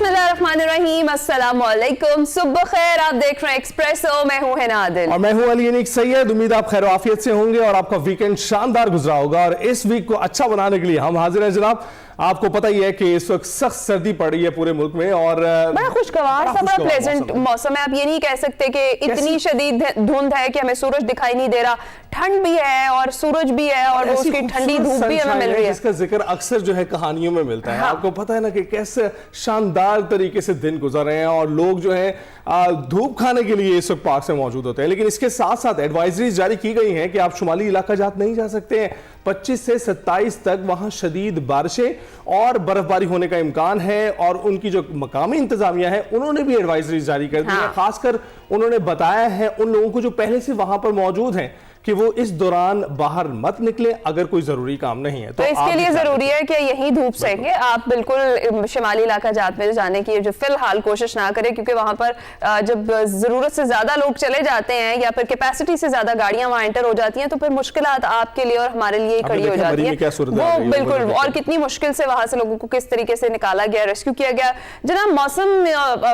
बिस्मिल्लाहिर्रहमानिर्रहीम, अस्सलाम वालेकुम, सुबह खैर। आप देख रहे हैं एक्सप्रेसो, मैं हूं हिना आदिल और मैं हूं अली अनीक सैयद। उम्मीद आप खैर आफियत से होंगे और आपका वीकेंड शानदार गुजरा होगा। और इस वीक को अच्छा बनाने के लिए हम हाजिर हैं जनाब। आपको पता ही है कि इस वक्त सख्त सर्दी पड़ रही है पूरे मुल्क में और बड़ा खुशगवार सा बड़ा प्लेजेंट मौसम है। आप ये नहीं कह सकते कि इतनी शदीद धुंध है कि हमें सूरज दिखाई नहीं दे रहा। ठंड भी है और सूरज भी है और उसकी ठंडी धूप भी हमें मिल रही है, जिसका जिक्र अक्सर जो है कहानियों में मिलता है। आपको पता है ना कि कैसे शानदार तरीके से दिन गुजर रहे हैं और लोग जो है धूप खाने के लिए इस वक्त पार्क से मौजूद होते हैं। लेकिन इसके साथ साथ एडवाइजरीज जारी की गई हैं कि आप शुमाली इलाका जात नहीं जा सकते हैं। 25 से 27 तक वहां शदीद बारिशें और बर्फबारी होने का इम्कान है। और उनकी जो मकामी इंतजामिया है उन्होंने भी एडवाइजरी जारी कर दी है। खासकर उन्होंने बताया है उन लोगों को जो पहले से वहां पर मौजूद हैं कि वो इस दौरान बाहर मत निकले अगर कोई जरूरी काम नहीं है। तो इसके लिए जरूरी है कि यही धूप सेंगे। आप बिल्कुल शिमाली इलाका जात में जाने की जो फिलहाल कोशिश ना करें, क्योंकि वहां पर जब जरूरत से ज्यादा लोग चले जाते हैं या फिर कैपेसिटी से ज्यादा गाड़ियां वहां एंटर हो जाती हैं तो फिर मुश्किलात आपके लिए और हमारे लिए खड़ी हो जाती है। वो बिल्कुल, और कितनी मुश्किल से वहां से लोगों को किस तरीके से निकाला गया, रेस्क्यू किया गया। जनाब, मौसम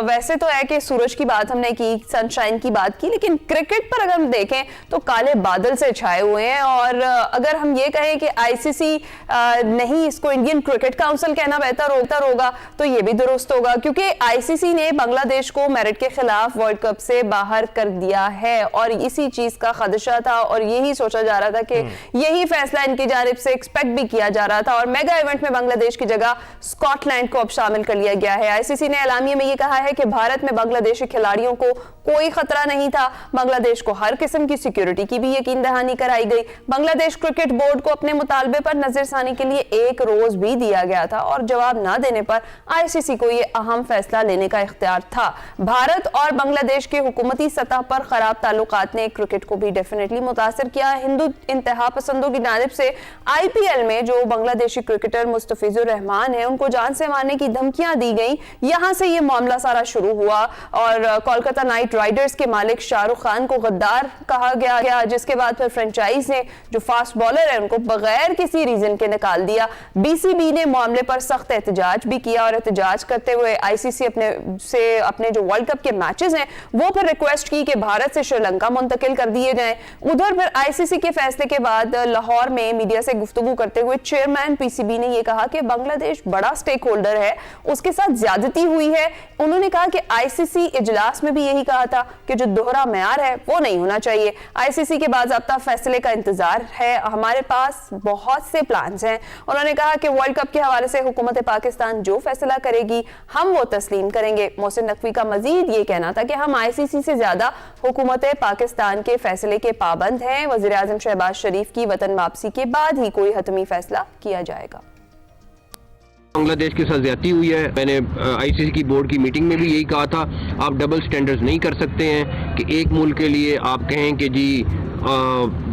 वैसे तो है कि सूरज की बात हमने की, सनशाइन की बात की, लेकिन क्रिकेट पर अगर हम देखें तो काले बादल से छाए हुए हैं। और अगर हम ये कहें कि आईसीसी नहीं, इसको इंडियन क्रिकेट काउंसिल कहना बेहतर होगा तो ये भी दुरुस्त होगा, क्योंकि आईसीसी ने बांग्लादेश को मेरिट के खिलाफ वर्ल्ड कप से बाहर कर दिया है और इसी चीज का खदशा था और यही सोचा जा रहा था कि यही फैसला इनकी जानिब से एक्सपेक्ट भी किया जा रहा था। और मेगा इवेंट में बांग्लादेश की जगह स्कॉटलैंड को अब शामिल कर लिया गया है। आईसीसी ने एलामिये में यह कहा है कि भारत में बांग्लादेशी खिलाड़ियों को कोई खतरा नहीं था। बांग्लादेश को हर किस्म की सिक्योरिटी की भी यकीन दहानी कराई गई। बांग्लादेश क्रिकेट बोर्ड को अपने मुतालबे पर नजरसानी के लिए एक रोज भी दिया गया था और जवाब ना देने पर आईसीसी को यह अहम फैसला लेने का इख्तियार था। भारत और बांग्लादेश के हुकूमती सतह पर खराब ताल्लुकात ने क्रिकेट को भी डेफिनेटली मुतासर किया। हिंदू इंतहा पसंदों की जानिब से आईपीएल में जो बांग्लादेशी क्रिकेटर मुस्तफिजुर रहमान है उनको जान से मारने की धमकियां दी गई। यहां से यह मामला सारा शुरू हुआ और कोलकाता नाइट राइडर्स के मालिक शाहरुख खान को गद्दार कहा गया, जिसके बाद फिर फ्रेंचाइज ने जो फास्ट बॉलर है उनको बगैर किसी रीजन के निकाल दिया। बीसीबी ने मामले पर सख्त एहतजाज भी किया और एहतजाज करते हुए आईसीसी अपने जो वर्ल्ड कप के मैचेस हैं वो फिर रिक्वेस्ट की कि भारत से श्रीलंका मुंतकिल कर दिए जाएं। उधर फिर आईसीसी के फैसले के बाद लाहौर में मीडिया से गुफ्तगू करते हुए चेयरमैन पीसीबी ने यह कहा कि बांग्लादेश बड़ा स्टेक होल्डर है, उसके साथ ज्यादती हुई है। उन्होंने कहा कि आईसीसी इजलास में भी यही कहा था कि जो दोहरा मेयार है वो नहीं होना चाहिए। आईसीसी के बाज़ाब्ता फैसले का इंतजार है, हमारे पास बहुत से प्लान्स हैं। उन्होंने कहा कि वर्ल्ड कप के हवाले से हुकूमत पाकिस्तान जो फैसला करेगी हम वो तस्लीम करेंगे। मोहसिन नकवी का मजीद ये कहना था कि हम आईसीसी से ज्यादा हुकूमत पाकिस्तान के फैसले के पाबंद हैं। वज़ीर आज़म शहबाज शरीफ की वतन वापसी के बाद ही कोई हतमी फैसला किया जाएगा। बांग्लादेश के साथ ज्यादती हुई है। मैंने आईसीसी की बोर्ड की मीटिंग में भी यही कहा था, आप डबल स्टैंडर्ड्स नहीं कर सकते हैं कि एक मुल्क के लिए आप कहें कि जी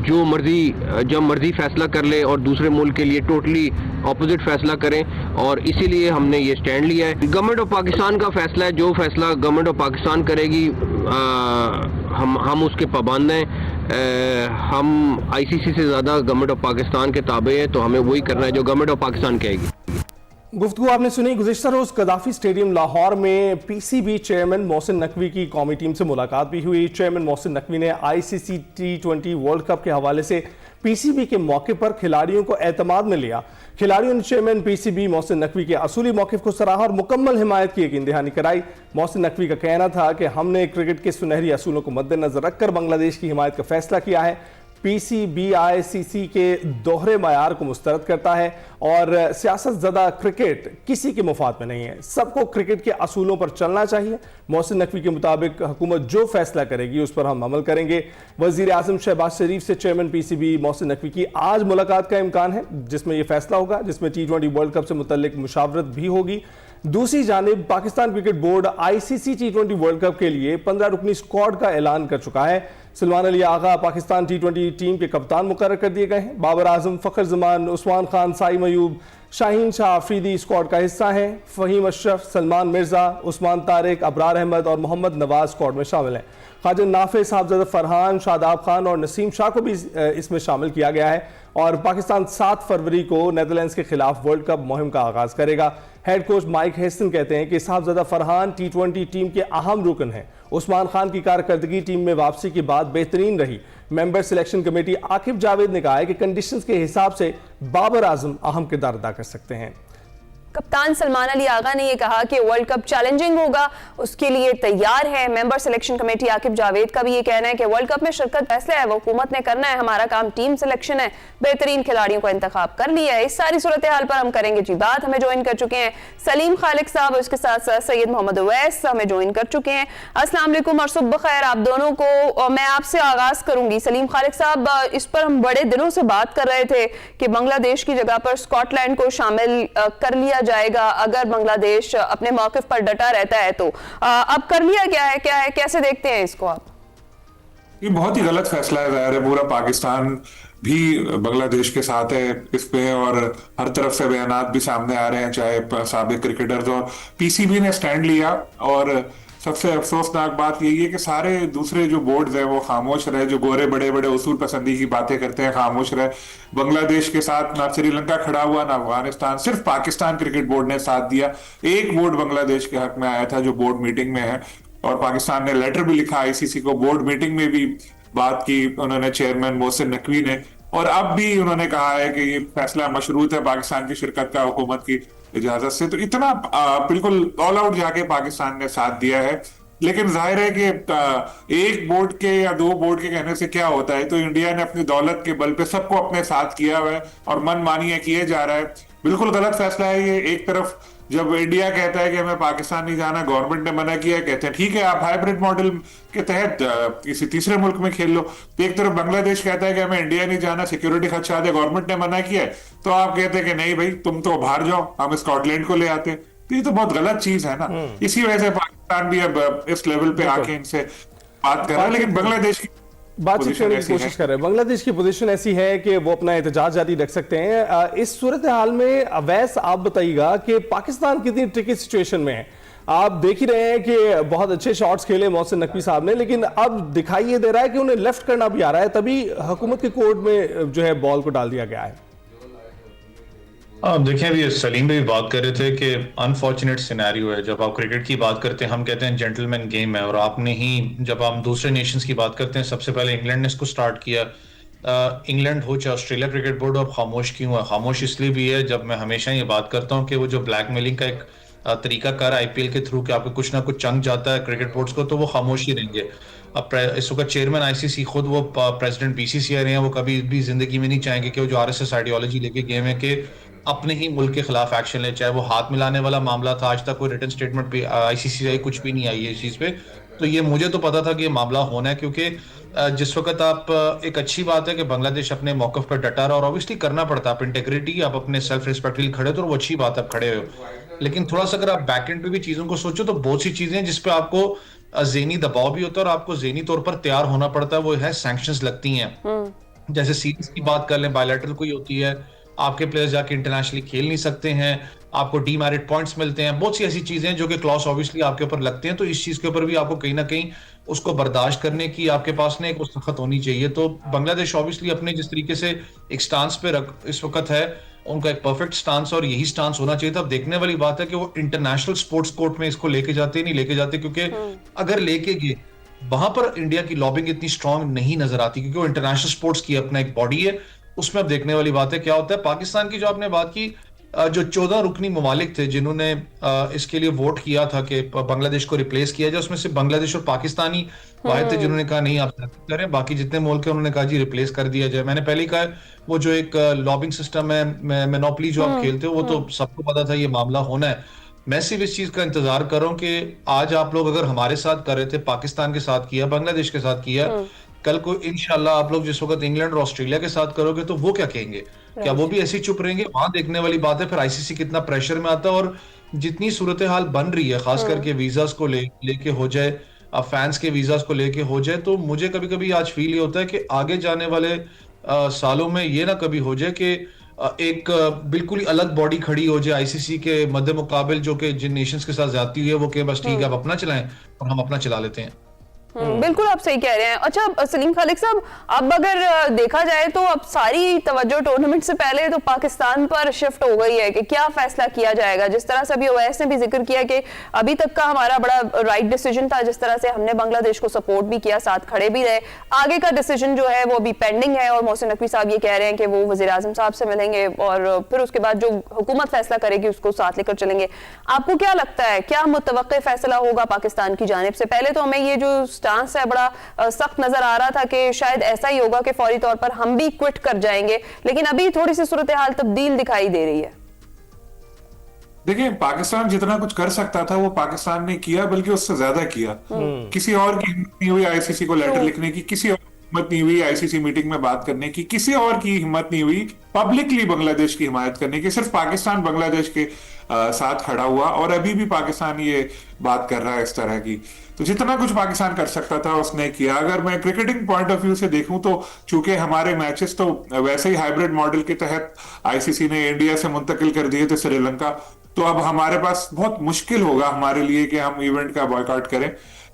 जब मर्जी फैसला कर ले और दूसरे मुल्क के लिए टोटली ऑपोजिट फैसला करें। और इसीलिए हमने ये स्टैंड लिया है। गवर्नमेंट ऑफ पाकिस्तान का फैसला है, जो फैसला गवर्नमेंट ऑफ पाकिस्तान करेगी हम उसके पाबंद हैं। हम आईसीसी से ज़्यादा गवर्नमेंट ऑफ पाकिस्तान के ताबे हैं, तो हमें वही करना है जो गवर्नमेंट ऑफ पाकिस्तान कहेगी। गुफ्तगू आपने सुनी। गुज़िश्ता रोज कदाफी स्टेडियम लाहौर में पीसीबी चेयरमैन मोहसिन नकवी की कौमी टीम से मुलाकात भी हुई। चेयरमैन मोहसिन नकवी ने आईसीसी T20 वर्ल्ड कप के हवाले से पीसीबी के मौके पर खिलाड़ियों को एतमाद में लिया। खिलाड़ियों ने चेयरमैन पीसीबी मोहसिन नकवी के असूली मौक़िफ़ को सराहा और मुकम्मल हिमायत की यकीन दहानी कराई। मोहसिन नकवी का कहना था कि हमने क्रिकेट के सुनहरी असूलों को मद्देनजर रखकर बांग्लादेश की हिमायत का फैसला किया है। पीसीबी आईसीसी के दोहरे मयार को मुस्तरद करता है और सियासत ज़दा क्रिकेट किसी के मुफाद में नहीं है। सबको क्रिकेट के असूलों पर चलना चाहिए। मोहसिन नकवी के मुताबिक हुकूमत जो फैसला करेगी उस पर हम अमल करेंगे। वज़ीर आज़म शहबाज शरीफ से चेयरमैन पीसीबी मोहसिन नकवी की आज मुलाकात का इम्कान है, जिसमें यह फैसला होगा, जिसमें T20 वर्ल्ड कप से मुतल्लिक मुशावरत भी होगी। दूसरी जानिब Pakistan cricket board ICC T20 world cup के लिए 15 रुकनी स्क्वाड का ऐलान कर चुका है। सलमान अली आगा पाकिस्तान T20 टीम के कप्तान मुकर्रर कर दिए गए हैं। बाबर आजम, फ़खर जमान, उस्मान खान, साइम अयूब, शाहीन शाह अफरीदी स्क्वाड का हिस्सा हैं। फ़हीम अशरफ, सलमान मिर्जा, उस्मान तारिक, अबरार अहमद और मोहम्मद नवाज स्क्वाड में शामिल हैं। ख्वाजा नाफिस, साहबजादा फरहान, शादाब खान और नसीम शाह को भी इसमें शामिल किया गया है। और पाकिस्तान 7 फरवरी को नेदरलैंड्स के खिलाफ वर्ल्ड कप मुहिम का आगाज करेगा। हेड कोच माइक हेस्टन कहते हैं कि साहबजादा फरहान T20 टीम के अहम रुकन हैं। उस्मान खान की कारकर्दगी टीम में वापसी के बाद बेहतरीन रही। Member selection committee Aqib Javed ने कहा है कि कंडीशंस के हिसाब से बाबर आजम अहम किरदार अदा कर सकते हैं। कप्तान सलमान अली आगा ने यह कहा कि वर्ल्ड कप चैलेंजिंग होगा, उसके लिए तैयार है। Member selection committee Aqib Javed का भी ये कहना है कि वर्ल्ड कप में शिरकत फैसला है वो हुकूमत ने करना है, हमारा काम टीम सिलेक्शन है, बेहतरीन खिलाड़ियों का इंतखाब कर लिया है। इस सारी सूरत हाल पर हम करेंगे जी बात। हमें ज्वाइन कर चुके हैं सलीम खालिक साहब, उसके साथ साथ सैयद मोहम्मद उवैस हमें ज्वाइन कर चुके हैं। अस्सलाम वालेकुम और सुबह खैर आप दोनों को। और मैं आपसे आगाज करूंगी सलीम खालिक साहब, इस पर हम बड़े दिनों से बात कर रहे थे कि बांग्लादेश की जगह पर स्कॉटलैंड को शामिल कर लिया जाएगा अगर बांग्लादेश अपने मौकिफ पर डटा रहता है तो अब कर लिया क्या है, कैसे देखते हैं इसको आप? ये बहुत ही गलत फैसला है। जाहिर है पूरा पाकिस्तान भी बांग्लादेश के साथ है इस पे, और हर तरफ से बयानात भी सामने आ रहे हैं, चाहे साबिक क्रिकेटर्स और पीसीबी ने स्टैंड लिया। और सबसे अफसोसनाक बात यही है कि सारे दूसरे जो बोर्ड्स हैं वो खामोश रहे, जो गोरे बड़े बड़े उसूल पसंदी की बातें करते हैं खामोश रहे। बांग्लादेश के साथ ना श्रीलंका खड़ा हुआ ना अफगानिस्तान, सिर्फ पाकिस्तान क्रिकेट बोर्ड ने साथ दिया। एक वोट बांग्लादेश के हक में आया था जो बोर्ड मीटिंग में है, और पाकिस्तान ने लेटर भी लिखा आईसीसी को, बोर्ड मीटिंग में भी बात की उन्होंने चेयरमैन मोहसिन नकवी ने, और अब भी उन्होंने कहा है कि ये फैसला मशरूत है पाकिस्तान की शिरकत का हुकूमत की इजाजत से। तो इतना बिल्कुल ऑल आउट जाके पाकिस्तान ने साथ दिया है। लेकिन जाहिर है कि एक बोर्ड के या दो बोर्ड के कहने से क्या होता है, तो इंडिया ने अपनी दौलत के बल पे सबको अपने साथ किया हुआ है और मनमानी किए जा रहा है। बिल्कुल गलत फैसला है ये। एक तरफ जब इंडिया कहता है कि हमें पाकिस्तान नहीं जाना, गवर्नमेंट ने मना किया, कहते हैं ठीक है आप हाइब्रिड मॉडल के तहत किसी तीसरे मुल्क में खेल लो। तो एक तरफ बांग्लादेश कहता है कि हमें इंडिया नहीं जाना, सिक्योरिटी खदशा है, गवर्नमेंट ने मना किया है, तो आप कहते हैं कि नहीं भाई तुम तो बाहर जाओ, हम स्कॉटलैंड को ले आते हैं। तो ये तो बहुत गलत चीज है ना। इसी वजह से पाकिस्तान भी अब इस लेवल पे आके इनसे बात कर रहा है। लेकिन बांग्लादेश की बातचीत करने की कोशिश कर रहे हैं। बांग्लादेश की पोजीशन ऐसी है कि वो अपना एहतजाज जारी रख सकते हैं। इस सूरत हाल में अवैस आप बताइएगा कि पाकिस्तान कितनी ट्रिकी सिचुएशन में है। आप देख ही रहे हैं कि बहुत अच्छे शॉट्स खेले मोहसिन नकवी साहब ने, लेकिन अब दिखाई ये दे रहा है कि उन्हें लेफ्ट करना भी आ रहा है, तभी हुकूमत के कोर्ट में जो है बॉल को डाल दिया गया है। आप देखें अभी सलीम भी बात कर रहे थे कि अनफॉर्चुनेट सिनेरियो है। जब आप क्रिकेट की बात करते हैं हम कहते हैं जेंटलमैन गेम है, और आपने ही जब हम दूसरे नेशंस की बात करते हैं सबसे पहले इंग्लैंड ने इसको स्टार्ट किया। इंग्लैंड हो चाहे ऑस्ट्रेलिया क्रिकेट बोर्ड अब खामोश क्यों है? खामोश इसलिए भी है, जब मैं हमेशा ये बात करता हूँ कि वो जो ब्लैकमेलिंग का एक तरीका कर आईपीएल के थ्रू कि आपको कुछ ना कुछ चंक जाता है क्रिकेट बोर्ड्स को, तो वो खामोश ही रहेंगे। अब इस वक्त चेयरमैन आईसीसी खुद वो प्रेसिडेंट बीसीसीआई रहे हैं, वो कभी भी जिंदगी में नहीं चाहेंगे कि वो जो आरएसएस आइडियोलॉजी लेके गेम है कि अपने ही मुल्क के खिलाफ एक्शन ले, चाहे वो हाथ मिलाने वाला मामला था, आज तक कोई रिटन स्टेटमेंट भी आईसीसी कुछ भी नहीं आई है इस चीज पे। तो ये मुझे तो पता था कि ये मामला होना है, क्योंकि जिस वक्त आप एक अच्छी बात है कि बांग्लादेश अपने मौकफ पर डटा रहा, और ऑब्वियसली करना पड़ता है, आप इंटेग्रिटी आप अपने सेल्फ रिस्पेक्ट के लिए खड़े हो तो वो अच्छी बात आप खड़े हो। लेकिन थोड़ा सा अगर आप बैक एंड पे भी चीजों को सोचो तो बहुत सी चीजें हैं जिसपे आपको ज़हनी दबाव भी होता है और आपको ज़हनी तौर पर तैयार होना पड़ता है। वो है सैंक्शंस लगती हैं। जैसे सीरीज की बात कर लें, बायलैटरल कोई होती है, आपके प्लेयर्स जाके इंटरनेशनली खेल नहीं सकते हैं, आपको डीमेरिट पॉइंट्स मिलते हैं, बहुत सी ऐसी चीजें हैं जो कि क्लॉज ऑब्वियसली आपके ऊपर लगते हैं। तो इस चीज के ऊपर भी आपको कहीं ना कहीं उसको बर्दाश्त करने की आपके पास ना एक सख्त होनी चाहिए। तो बांग्लादेश ऑब्वियसली अपने जिस तरीके से एक स्टांस पे इस वक्त है, उनका एक परफेक्ट स्टांस और यही स्टांस होना चाहिए था। अब देखने वाली बात है कि वो इंटरनेशनल स्पोर्ट्स कोर्ट में इसको लेके जाते नहीं लेके जाते, क्योंकि अगर लेके गए वहां पर इंडिया की लॉबिंग इतनी स्ट्रांग नहीं नजर आती, क्योंकि वो इंटरनेशनल स्पोर्ट्स की अपना एक बॉडी है। उसमें अब देखने वाली बात है क्या होता है। पाकिस्तान की जो आपने बात की, जो 14 रुकनी ममालिक थे जिन्होंने इसके लिए वोट किया था कि बांग्लादेश को रिप्लेस किया जाए, उसमें से बांग्लादेश और पाकिस्तान ही वाहिद थे जिन्होंने कहा नहीं आप करें, बाकी जितने मुल्क हैं उन्होंने कहा जी रिप्लेस कर दिया जाए। मैंने पहले ही कहा वो जो एक लॉबिंग सिस्टम है, मोनोपोली जो आप खेलते हो, वो तो सबको पता था ये मामला होना है। मैं सिर्फ इस चीज का इंतजार कर रहा हूँ कि आज आप लोग अगर हमारे साथ कर रहे थे, पाकिस्तान के साथ किया, बांग्लादेश के साथ किया, कल को इंशाल्लाह आप लोग जिस वक्त इंग्लैंड और ऑस्ट्रेलिया के साथ करोगे तो वो क्या कहेंगे? क्या वो भी ऐसे ही चुप रहेंगे? वहां देखने वाली बात है फिर आईसीसी कितना प्रेशर में आता है। और जितनी सूरत हाल बन रही है, खास करके वीजास को लेके हो जाए, फैंस के वीजास को लेके हो जाए, तो मुझे कभी कभी आज फील ये होता है कि आगे जाने वाले सालों में ये ना कभी हो जाए कि एक बिल्कुल ही अलग बॉडी खड़ी हो जाए आईसीसी के मद्दे मुकाबिल, जो कि जिन नेशंस के साथ जाती हुई है वो कि बस ठीक है आप अपना चलाएं और हम अपना चला लेते हैं। बिल्कुल आप सही कह रहे हैं। अच्छा सलीम खालिक साहब, अब अगर देखा जाए तो अब सारी तवज्जो टूर्नामेंट से पहले तो पाकिस्तान पर शिफ्ट हो गई है कि क्या फैसला किया जाएगा। जिस तरह से अभी ओवैस ने भी जिक्र किया कि अभी तक का हमारा बड़ा राइट डिसीजन था, जिस तरह से हमने बांग्लादेश को सपोर्ट भी किया, साथ खड़े भी रहे। आगे का डिसीजन जो है वो अभी पेंडिंग है और मोहसिन नकवी साहब ये कह रहे हैं कि वो वज़ीर आज़म साहब से मिलेंगे और फिर उसके बाद जो हुकूमत फैसला करेगी उसको साथ लेकर चलेंगे। आपको क्या लगता है, क्या मुतवक्के फैसला होगा पाकिस्तान की जानिब से? पहले तो हमें ये जो स्टांस है बड़ा सख्त नजर आ रहा था कि शायद ऐसा ही होगा कि फौरी तौर पर हम भी क्विट कर जाएंगे, लेकिन अभी थोड़ी सी सूरत हाल तब्दील दिखाई दे रही है। देखिए, पाकिस्तान जितना कुछ कर सकता था वो पाकिस्तान ने किया, बल्कि उससे ज्यादा किया। किसी और की हिम्मत नहीं हुई आईसीसी को लेटर लिखने की, किसी और हिम्मत नहीं हुई आईसीसी मीटिंग में बात करने की, किसी और की हिम्मत नहीं हुई पब्लिकली बांग्लादेश की हिमायत करने की। सिर्फ पाकिस्तान बांग्लादेश के साथ खड़ा हुआ और अभी भी पाकिस्तान ये बात कर रहा है इस तरह की। तो जितना कुछ पाकिस्तान कर सकता था उसने किया। अगर मैं क्रिकेटिंग पॉइंट ऑफ व्यू से देखूं तो चूंकि हमारे मैचेस तो वैसे ही हाइब्रिड मॉडल के तहत आईसीसी ने इंडिया से मुंतकिल कर दिए थे श्रीलंका, तो अब हमारे पास बहुत मुश्किल होगा हमारे लिए कि हम इवेंट का बॉयकॉट करें,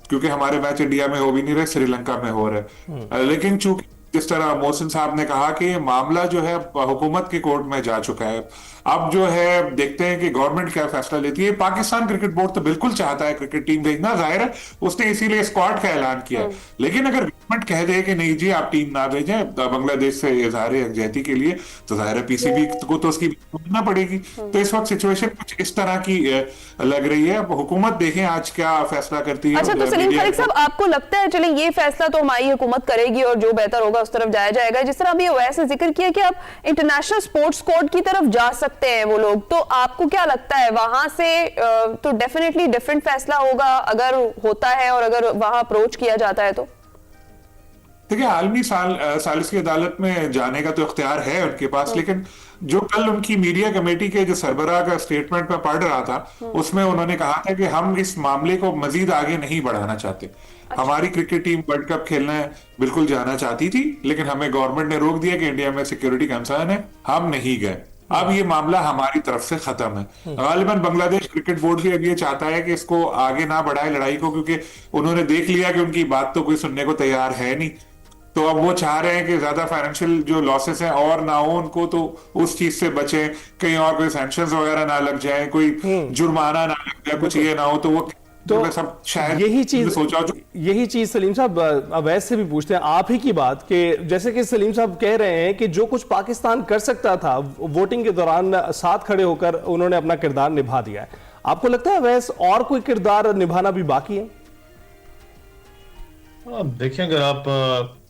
क्योंकि हमारे मैच इंडिया में हो भी नहीं रहे, श्रीलंका में हो रहे। लेकिन चूंकि जिस तरह मोहसिन साहब ने कहा कि ये मामला जो है हुकूमत के कोर्ट में जा चुका है, अब जो है देखते हैं कि गवर्नमेंट क्या फैसला लेती है। पाकिस्तान क्रिकेट बोर्ड तो बिल्कुल चाहता है क्रिकेट टीम भेजना, जाहिर है उसने इसीलिए स्क्वाड का ऐलान किया है। लेकिन अगर गवर्नमेंट कह दे कि नहीं जी आप टीम ना भेजें बांग्लादेश से इजहार यकजहती के लिए, तो जाहिर है पीसीबी को तो उसकी मानना पड़ेगी। तो इस वक्त सिचुएशन कुछ इस तरह की लग रही है। अब हुकूमत देखें आज क्या फैसला करती है। अच्छा, तो सलीम खालिक साहब, आपको लगता है चलें ये फैसला तो हमारी हुकूमत करेगी और जो बेहतर होगा उस तरफ जाया जाएगा, जिस तरह अभी ओवैस ने जिक्र किया कि अब इंटरनेशनल स्पोर्ट्स कोड की तरफ जा सकते हैं वो लोग, तो आपको क्या लगता है वहां से तो डेफिनेटली डिफरेंट फैसला होगा अगर होता है और अगर वहां अप्रोच किया जाता है तो? देखिए, आलमी सालिसी अदालत में जाने का तो इख्तियार है उनके पास, लेकिन जो कल उनकी मीडिया कमेटी के जो सरबराह का स्टेटमेंट में पढ़ रहा था उसमें उन्होंने कहा था कि हम इस मामले को मजीद आगे नहीं बढ़ाना चाहते। हमारी क्रिकेट टीम वर्ल्ड कप खेलने बिल्कुल जाना चाहती थी, लेकिन हमें गवर्नमेंट ने रोक दिया कि इंडिया में सिक्योरिटी कंसर्न है, हम नहीं गए। अब ये मामला हमारी तरफ से खत्म है। गालिबन बांग्लादेश क्रिकेट बोर्ड भी अब ये चाहता है कि इसको आगे ना बढ़ाए लड़ाई को, क्योंकि उन्होंने देख लिया कि उनकी बात तो कोई सुनने को तैयार है नहीं। तो अब वो चाह रहे हैं कि ज्यादा फाइनेंशियल जो लॉसेस हैं और ना हो उनको, तो उस चीज से बचें, कहीं और कोई सैंक्शंस वगैरह ना लग जाए, कोई जुर्माना ना लग जाए, कुछ ये ना हो। तो वो तो सब शायद यही चीज सलीम साहब अवैस से भी पूछते हैं आप ही की बात कि जैसे कि सलीम साहब कह रहे हैं कि जो कुछ पाकिस्तान कर सकता था वोटिंग के दौरान साथ खड़े होकर उन्होंने अपना किरदार निभा दिया है। आपको लगता है अवैस और कोई किरदार निभाना भी बाकी है? देखिए, अगर आप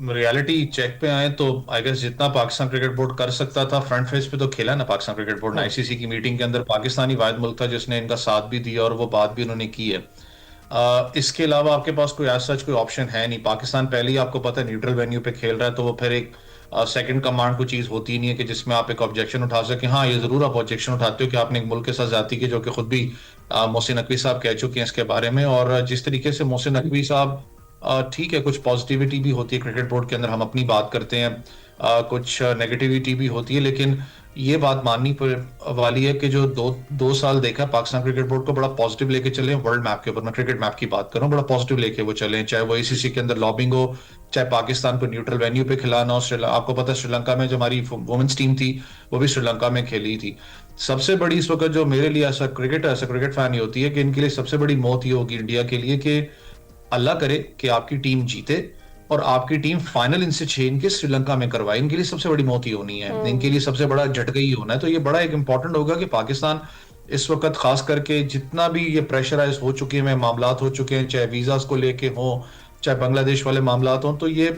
रियलिटी चेक पे आए तो आई गेस जितना पाकिस्तान क्रिकेट बोर्ड कर सकता था फ्रंट फेस पे तो खेला ना पाकिस्तान क्रिकेट बोर्ड ने। आईसीसी की मीटिंग के अंदर पाकिस्तानी वाहिद मुल्क था जिसने इनका साथ भी दिया और वो बात भी उन्होंने की है। इसके अलावा आपके पास कोई आज सच कोई ऑप्शन है नहीं। पाकिस्तान पहले ही आपको पता है न्यूट्रल वेन्यू पे खेल रहा है, तो वो फिर एक सेकंड कमांड कोई चीज होती नहीं है कि जिसमें आप एक ऑब्जेक्शन उठा सके। हाँ, ये जरूर आप ऑब्जेक्शन उठाते हो कि आपने एक मुल्क के साथ जाती की, जो कि खुद भी मोहसिन नकवी साहब कह चुके हैं इसके बारे में। और जिस तरीके से मोहसिन नकवी साहब ठीक है, कुछ पॉजिटिविटी भी होती है क्रिकेट बोर्ड के अंदर, हम अपनी बात करते हैं, कुछ नेगेटिविटी भी होती है, लेकिन ये बात माननी वाली है कि जो दो साल देखा पाकिस्तान क्रिकेट बोर्ड को बड़ा पॉजिटिव लेके चले वर्ल्ड मैप के ऊपर। मैं क्रिकेट मैप की बात कर रहा हूँ, बड़ा पॉजिटिव लेके वो चले, चाहे वो आईसीसी के अंदर लॉबिंग हो, चाहे पाकिस्तान को न्यूट्रल वेन्यू पे खिलाना हो। आपको पता है श्रीलंका में जो हमारी वुमेन्स टीम थी वो भी श्रीलंका में खेली थी। सबसे बड़ी इस वक्त जो मेरे लिए ऐसा क्रिकेट फैन ही होती है कि इनके लिए सबसे बड़ी मौत ये होगी इंडिया के लिए कि अल्लाह करे कि आपकी टीम जीते और आपकी टीम फाइनल इनसे 6 इनके श्रीलंका में करवाए। इनके लिए सबसे बड़ी मौत ही होनी है, इनके लिए सबसे बड़ा झटका ही होना है। तो ये बड़ा एक इंपॉर्टेंट होगा कि पाकिस्तान इस वक्त खास करके जितना भी ये प्रेशराइज हो चुके हैं, मामलात हो चुके हैं, चाहे वीजास को लेके हो, चाहे बांग्लादेश वाले मामलात हो, तो ये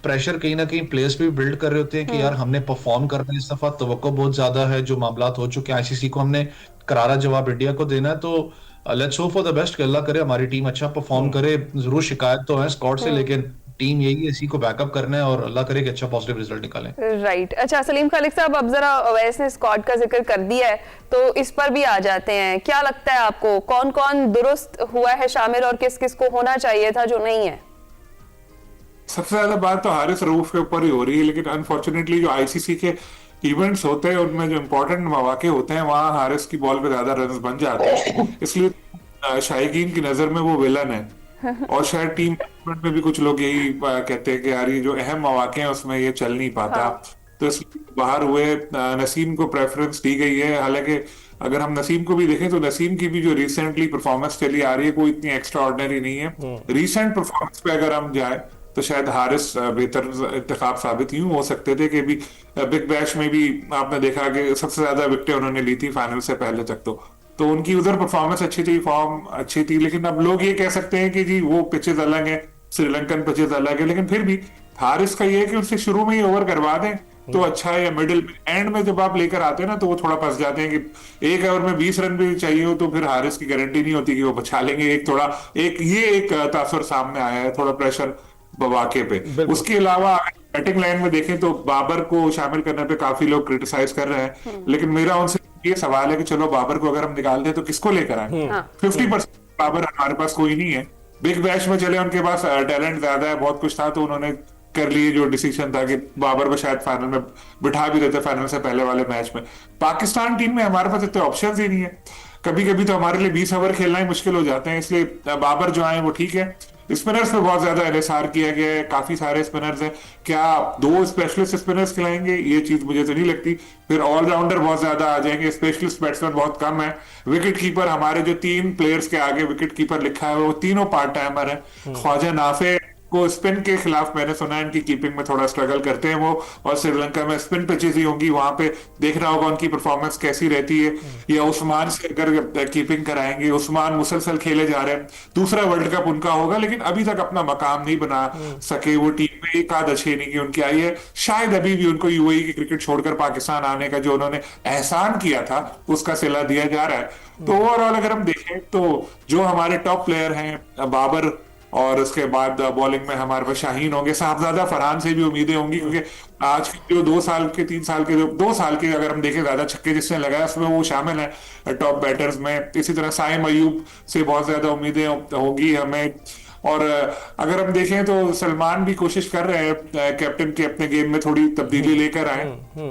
प्रेशर कहीं ना कहीं प्लेयर्स भी बिल्ड कर रहे होते हैं कि यार हमने परफॉर्म करना है इस दफा, तवक्को बहुत ज्यादा है, जो मामलात हो चुके हैं आईसीसी को हमने करारा जवाब इंडिया को देना है। तो let's hope for the best कि अल्लाह करे हमारी टीम अच्छा परफॉर्म करे। जरूर शिकायत तो है स्क्वाड से, लेकिन टीम यही है, इसी को बैकअप करना है और अल्लाह करे कि अच्छा पॉजिटिव रिजल्ट निकालें। राइट। अच्छा सलीम खालिक साहब, अब जरा ओवैस ने स्क्वाड का जिक्र कर दिया है तो इस पर भी आ जाते हैं। क्या लगता है आपको कौन कौन दुरुस्त हुआ है शामिल और किस किस को होना चाहिए था जो नहीं है? सबसे ज्यादा बात तो हारिस रऊफ के ऊपर ही हो रही है, लेकिन अनफॉर्चुनेटली जो आईसीसी के इवेंट्स होते हैं उनमें जो इंपॉर्टेंट मौके होते हैं वहां हारिस की बॉल पे ज्यादा रन बन जाते हैं, इसलिए शायकीन की नजर में वो विलन है। और शायद टीम मैनेजमेंट में भी कुछ लोग यही कहते हैं कि यार ये जो अहम मौके हैं उसमें ये चल नहीं पाता। तो इसलिए बाहर हुए नसीम को प्रेफरेंस दी गई है। हालांकि अगर हम नसीम को भी देखें तो नसीम की भी जो रिसेंटली परफॉर्मेंस चली आ रही है कोई इतनी एक्स्ट्रा ऑर्डिनरी नहीं है। रिसेंट परफॉर्मेंस पे अगर हम जाए तो शायद हारिस बेहतर इंतखाब साबित यूं हो सकते थे कि भी बिग बैश में भी आपने देखा कि सबसे ज्यादा विकेटें उन्होंने ली थी फाइनल से पहले तक। तो उनकी उधर परफॉर्मेंस अच्छी थी, फॉर्म अच्छी थी, लेकिन अब लोग ये कह सकते हैं कि जी वो पिचेस अलग है, श्रीलंकन पिचेस अलग है। लेकिन फिर भी हारिस का ये है कि उनसे शुरू में ही ओवर करवा दें तो अच्छा है, या मिडिल एंड में जब आप लेकर आते हैं ना तो वो थोड़ा फंस जाते हैं कि एक ओवर में 20 रन भी चाहिए हो तो फिर हारिस की गारंटी नहीं होती कि वो बचा लेंगे। एक तासुर सामने आया है, थोड़ा प्रेशर बवाके पे। उसके अलावा बैटिंग लाइन में देखें तो बाबर को शामिल करने पे काफी लोग क्रिटिसाइज कर रहे हैं, लेकिन मेरा उनसे ये सवाल है कि चलो बाबर को अगर हम निकाल दें तो किसको लेकर आए? 50% बाबर हमारे पास कोई नहीं है। बिग बैश में चले उनके पास टैलेंट ज्यादा है, बहुत कुछ था, तो उन्होंने कर लिए जो डिसीजन था कि बाबर को शायद फाइनल में बिठा भी देते फाइनल से पहले वाले मैच में। पाकिस्तान टीम में हमारे पास इतने ऑप्शंस ही नहीं है, कभी कभी तो हमारे लिए 20 ओवर खेलना ही मुश्किल हो जाते हैं। इसलिए बाबर जो आए वो ठीक है। स्पिनर्स पे बहुत ज्यादा एनएसआर किया गया है, काफी सारे स्पिनर्स हैं। क्या 2 स्पेशलिस्ट स्पिनर्स खिलाएंगे? ये चीज मुझे तो नहीं लगती। फिर ऑलराउंडर बहुत ज्यादा आ जाएंगे, स्पेशलिस्ट बैट्समैन बहुत कम है। विकेट कीपर हमारे जो 3 प्लेयर्स के आगे विकेट कीपर लिखा है वो तीनों पार्ट टाइमर है। ख्वाजा नाफे को स्पिन के खिलाफ मैंने सुना है इनकी कीपिंग में थोड़ा स्ट्रगल करते हैं वो, और श्रीलंका में स्पिन पिचेस ही होंगी, वहां पे देखना होगा उनकी परफॉर्मेंस कैसी रहती है। या उस्मान से अगर कीपिंग कराएंगे, उस्मान मुसलसल खेले जा रहे हैं, दूसरा वर्ल्ड कप उनका होगा, लेकिन अभी तक अपना मकाम नहीं बना सके वो टीम में। एक आध अच्छी इनिंग उनकी आई है, शायद अभी भी उनको यूएई की क्रिकेट छोड़कर पाकिस्तान आने का जो उन्होंने एहसान किया था उसका सिला दिया जा रहा है। तो ओवरऑल अगर हम देखें तो जो हमारे टॉप प्लेयर हैं बाबर, और उसके बाद बॉलिंग में हमारे पास शाहीन होंगे, साहबजादा फरहान से भी उम्मीदें होंगी, क्योंकि आज के जो 2 साल के 3 साल के जो 2 साल के अगर हम देखें ज्यादा छक्के जिसने लगाया उसमें वो शामिल है टॉप बैटर्स में। इसी तरह साइम अयूब से बहुत ज्यादा उम्मीदें होंगी हमें। और अगर हम देखें तो सलमान भी कोशिश कर रहे हैं कैप्टन के अपने गेम में थोड़ी तब्दीली लेकर आए,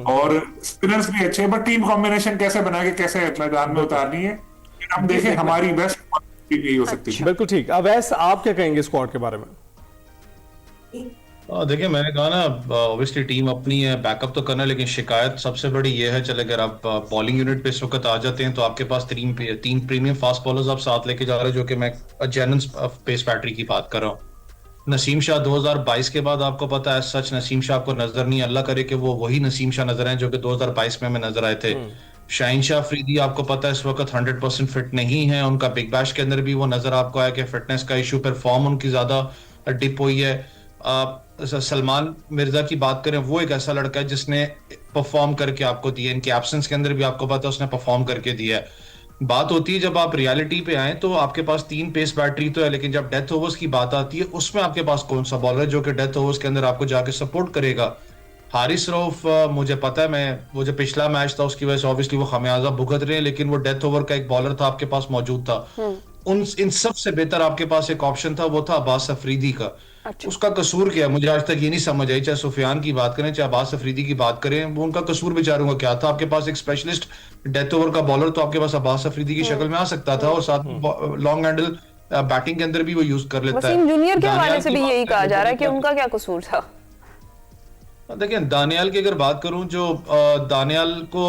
और स्पिनर्स भी अच्छे हैं, बट टीम कॉम्बिनेशन कैसे बना के कैसे मैदान में उतारनी है हम देखें, हमारी बेस्ट यही हो सकती है। बिल्कुल ठीक। अवैस, आप क्या कहेंगे स्क्वाड के बारे में? देखिए, मैंने कहा ना ऑब्वियसली टीम अपनी है, बैकअप तो करना, लेकिन शिकायत सबसे बड़ी ये है, चले अगर आप बॉलिंग यूनिट पे इस वक्त आ जाते हैं तो आपके पास 3 प्रीमियम फास्ट बॉलर्स आप साथ लेके जा रहे हैं, जो कि मैं जेनन पेस बैटरी की बात कर रहा हूँ। नसीम शाह 2022 के बाद आपको पता है सच नसीम शाह आपको नजर नहीं, अल्लाह करे कि वो वही नसीम शाह नजर आए जो कि 2022 में हमें नजर आए थे। शाहीन शाह अफरीदी आपको पता है इस वक्त 100% फिट नहीं है, उनका बिग बैश के अंदर भी वो नजर आपको आया कि फिटनेस का इशू, पर फॉर्म उनकी ज्यादा डिप हुई है। सलमान मिर्जा की बात करें, वो एक ऐसा लड़का है जिसने परफॉर्म करके आपको दिया, इनके एब्सेंस के अंदर भी आपको पता है उसने परफॉर्म करके दिया है। बात होती है जब आप रियलिटी पे आए तो आपके पास 3 पेस बैटरी तो है, लेकिन जब डेथ ओवर्स की बात आती है उसमें आपके पास कौन सा बॉलर है जो कि डेथ ओवर्स के अंदर आपको जाके सपोर्ट करेगा? हारिस रऊफ, मुझे पता है वो जो पिछला मैच था उसकी वजह से ऑब्वियसली वो खमियाजा भुगत रहे हैं, लेकिन वो डेथ ओवर का एक बॉलर था आपके पास मौजूद था। इन सब से बेहतर आपके पास एक ऑप्शन था, वो था अब्बास अफरीदी का। अच्छा। उसका कसूर क्या है मुझे आज तक ये नहीं समझ आई, चाहे सुफियान की बात करें चाहे अब्बास अफरीदी की बात करें, वो उनका कसूर बेचारों का क्या था? आपके पास एक स्पेशलिस्ट डेथ ओवर का बॉलर तो आपके पास अब्बास अफरीदी की शक्ल में आ सकता था, और साथ में लॉन्ग हैंडल बैटिंग के अंदर भी वो यूज कर लेता है। वसीम जूनियर के हवाले से भी यही कहा जा रहा है कि उनका क्या कसूर था? देखिए, दानियाल की अगर बात करूं, जो दानियाल को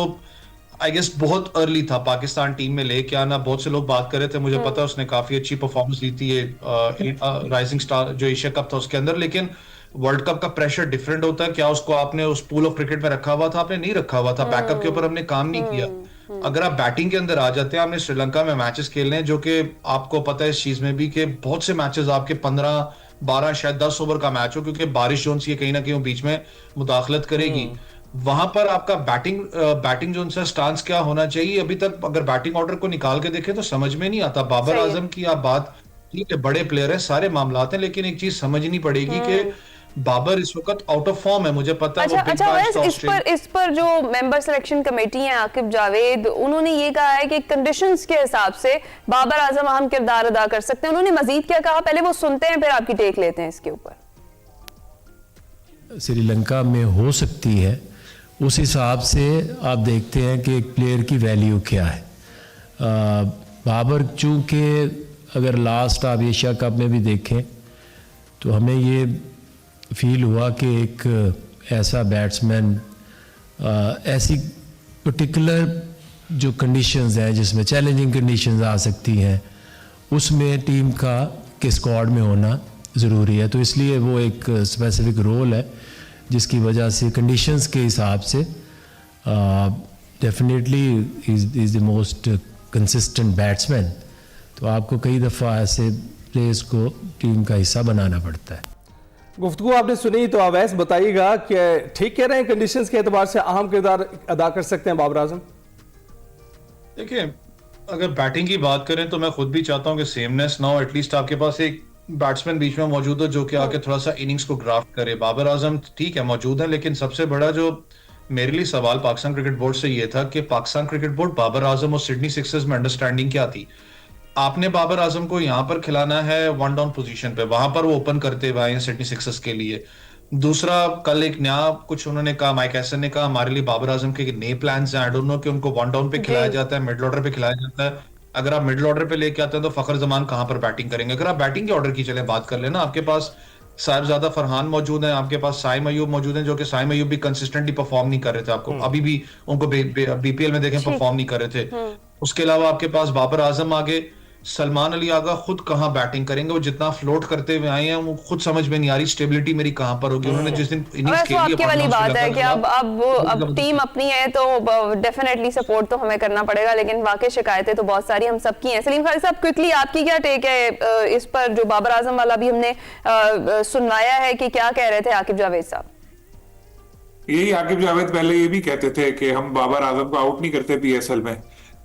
आई गेस बहुत अर्ली था पाकिस्तान टीम में लेके आना, बहुत से लोग बात कर रहे थे, मुझे पता है उसने काफी अच्छी परफॉर्मेंस दी थी राइजिंग स्टार जो एशिया कप था उसके अंदर, लेकिन वर्ल्ड कप का प्रेशर डिफरेंट होता है। क्या उसको आपने उस पूल ऑफ क्रिकेट में रखा हुआ था? आपने नहीं रखा हुआ था, बैकअप के ऊपर हमने काम नहीं किया। अगर आप बैटिंग के अंदर आ जाते हैं, आपने श्रीलंका में मैचेस खेलने हैं, जो कि आपको पता है इस चीज में भी कि बहुत से मैचेस आपके 15-12 शायद 10 ओवर का मैच हो, क्योंकि बारिश जोन सी कहीं ना कहीं बीच में मुदाखलत करेगी। वहां पर आपका बैटिंग जोन सा स्टांस क्या होना चाहिए? अभी तक अगर बैटिंग ऑर्डर को निकाल के देखें तो समझ में नहीं आता। बाबर आजम की आप बात, ठीक है बड़े प्लेयर है, सारे मामलात हैं, लेकिन एक चीज समझनी पड़ेगी कि बाबर इस वक्त आउट ऑफ फॉर्म है, मुझे पता है। अच्छा, इस पर जो मेंबर सिलेक्शन कमेटी है आकिब जावेद, उन्होंने ये कहा है कि कंडीशंस के हिसाब से बाबर आजम अहम किरदार अदा कर सकते हैं। उन्होंने मजीद क्या कहा, पहले वो सुनते हैं फिर आपकी टेक लेते हैं इसके ऊपर। श्रीलंका में हो सकती है, उस हिसाब से आप देखते हैं कि एक प्लेयर की वैल्यू क्या है। बाबर चूंकि अगर लास्ट आप एशिया कप में भी देखें तो हमें ये फील हुआ कि एक ऐसा बैट्समैन ऐसी पर्टिकुलर जो कंडीशंस हैं जिसमें चैलेंजिंग कंडीशंस आ सकती हैं, उसमें टीम के स्क्वाड में होना ज़रूरी है। तो इसलिए वो एक स्पेसिफिक रोल है जिसकी वजह से कंडीशंस के हिसाब से definitely is the most consistent batsman. तो आपको कई दफ़ा ऐसे प्लेयर्स को टीम का हिस्सा बनाना पड़ता है। गुफ्तगू आपने सुनी, तो अवैस बताइएगा कि ठीक कह रहे हैं, कंडीशंस के एतबार से अहम किरदार अदा कर सकते हैं बाबर आजम? देखिए, अगर बैटिंग की बात करें तो मैं खुद भी चाहता हूं कि सेमनेस ना हो। एटलीस्ट आपके पास एक बैट्समैन बीच में मौजूद हो जो कि आके थोड़ा सा इनिंग्स को ग्राफ्ट करे। बाबर आजम ठीक है मौजूद है, लेकिन सबसे बड़ा जो मेरे लिए सवाल पाकिस्तान क्रिकेट बोर्ड से ये था कि पाकिस्तान क्रिकेट बोर्ड, बाबर आजम और सिडनी सिक्सर्स में अंडरस्टैंडिंग क्या थी? आपने बाबर आजम को यहाँ पर खिलाना है वन डाउन पोजीशन पे, वहां पर वो ओपन करते हुए आए सिडनी सिक्सर्स के लिए। दूसरा, कल एक नया कुछ उन्होंने कहा, माइक हैसन ने कहा हमारे लिए बाबर आजम के नए प्लान्स हैं। आई डोंट नो कि उनको वन डाउन पे खिलाया जाता है, मिडिल ऑर्डर पे खिलाया जाता है। अगर आप मिडिल ऑर्डर पे लेके आते हैं तो फखर जमान कहां पर बैटिंग करेंगे? अगर आप बैटिंग के ऑर्डर की चले बात कर लेना, आपके पास साहिबजादा फरहान मौजूद है, आपके पास साइम अयूब मौजूद है, जो कि साइम अयूब भी कंसिस्टेंटली परफॉर्म नहीं कर रहे थे। आपको अभी भी उनको बीपीएल में देखें परफॉर्म नहीं कर रहे थे। उसके अलावा आपके पास बाबर आजम आगे, सलमान अली आगा खुद कहां बैटिंग करेंगे? वो जितना फ्लोट करते हुए आए हैं वो खुद समझ में नहीं आ रही स्टेबिलिटी मेरी कहां पर होगी। उन्होंने जिस दिन इनिंग्स खेली, आपकी वाली बात है कि अब टीम अपनी है तो डेफिनेटली सपोर्ट तो हमें करना पड़ेगा, लेकिन वाकई शिकायतें तो बहुत सारी हम सबकी हैं। सलीम खालिद साहब, क्विकली आपकी क्या टेक है इस पर? जो बाबर आजम वाला भी हमने सुनवाया है कि क्या कह रहे थे आकिब जावेद साहब? यही आकिब जावेद पहले ये भी कहते थे कि हम बाबर आजम को आउट नहीं करते पीएसएल में,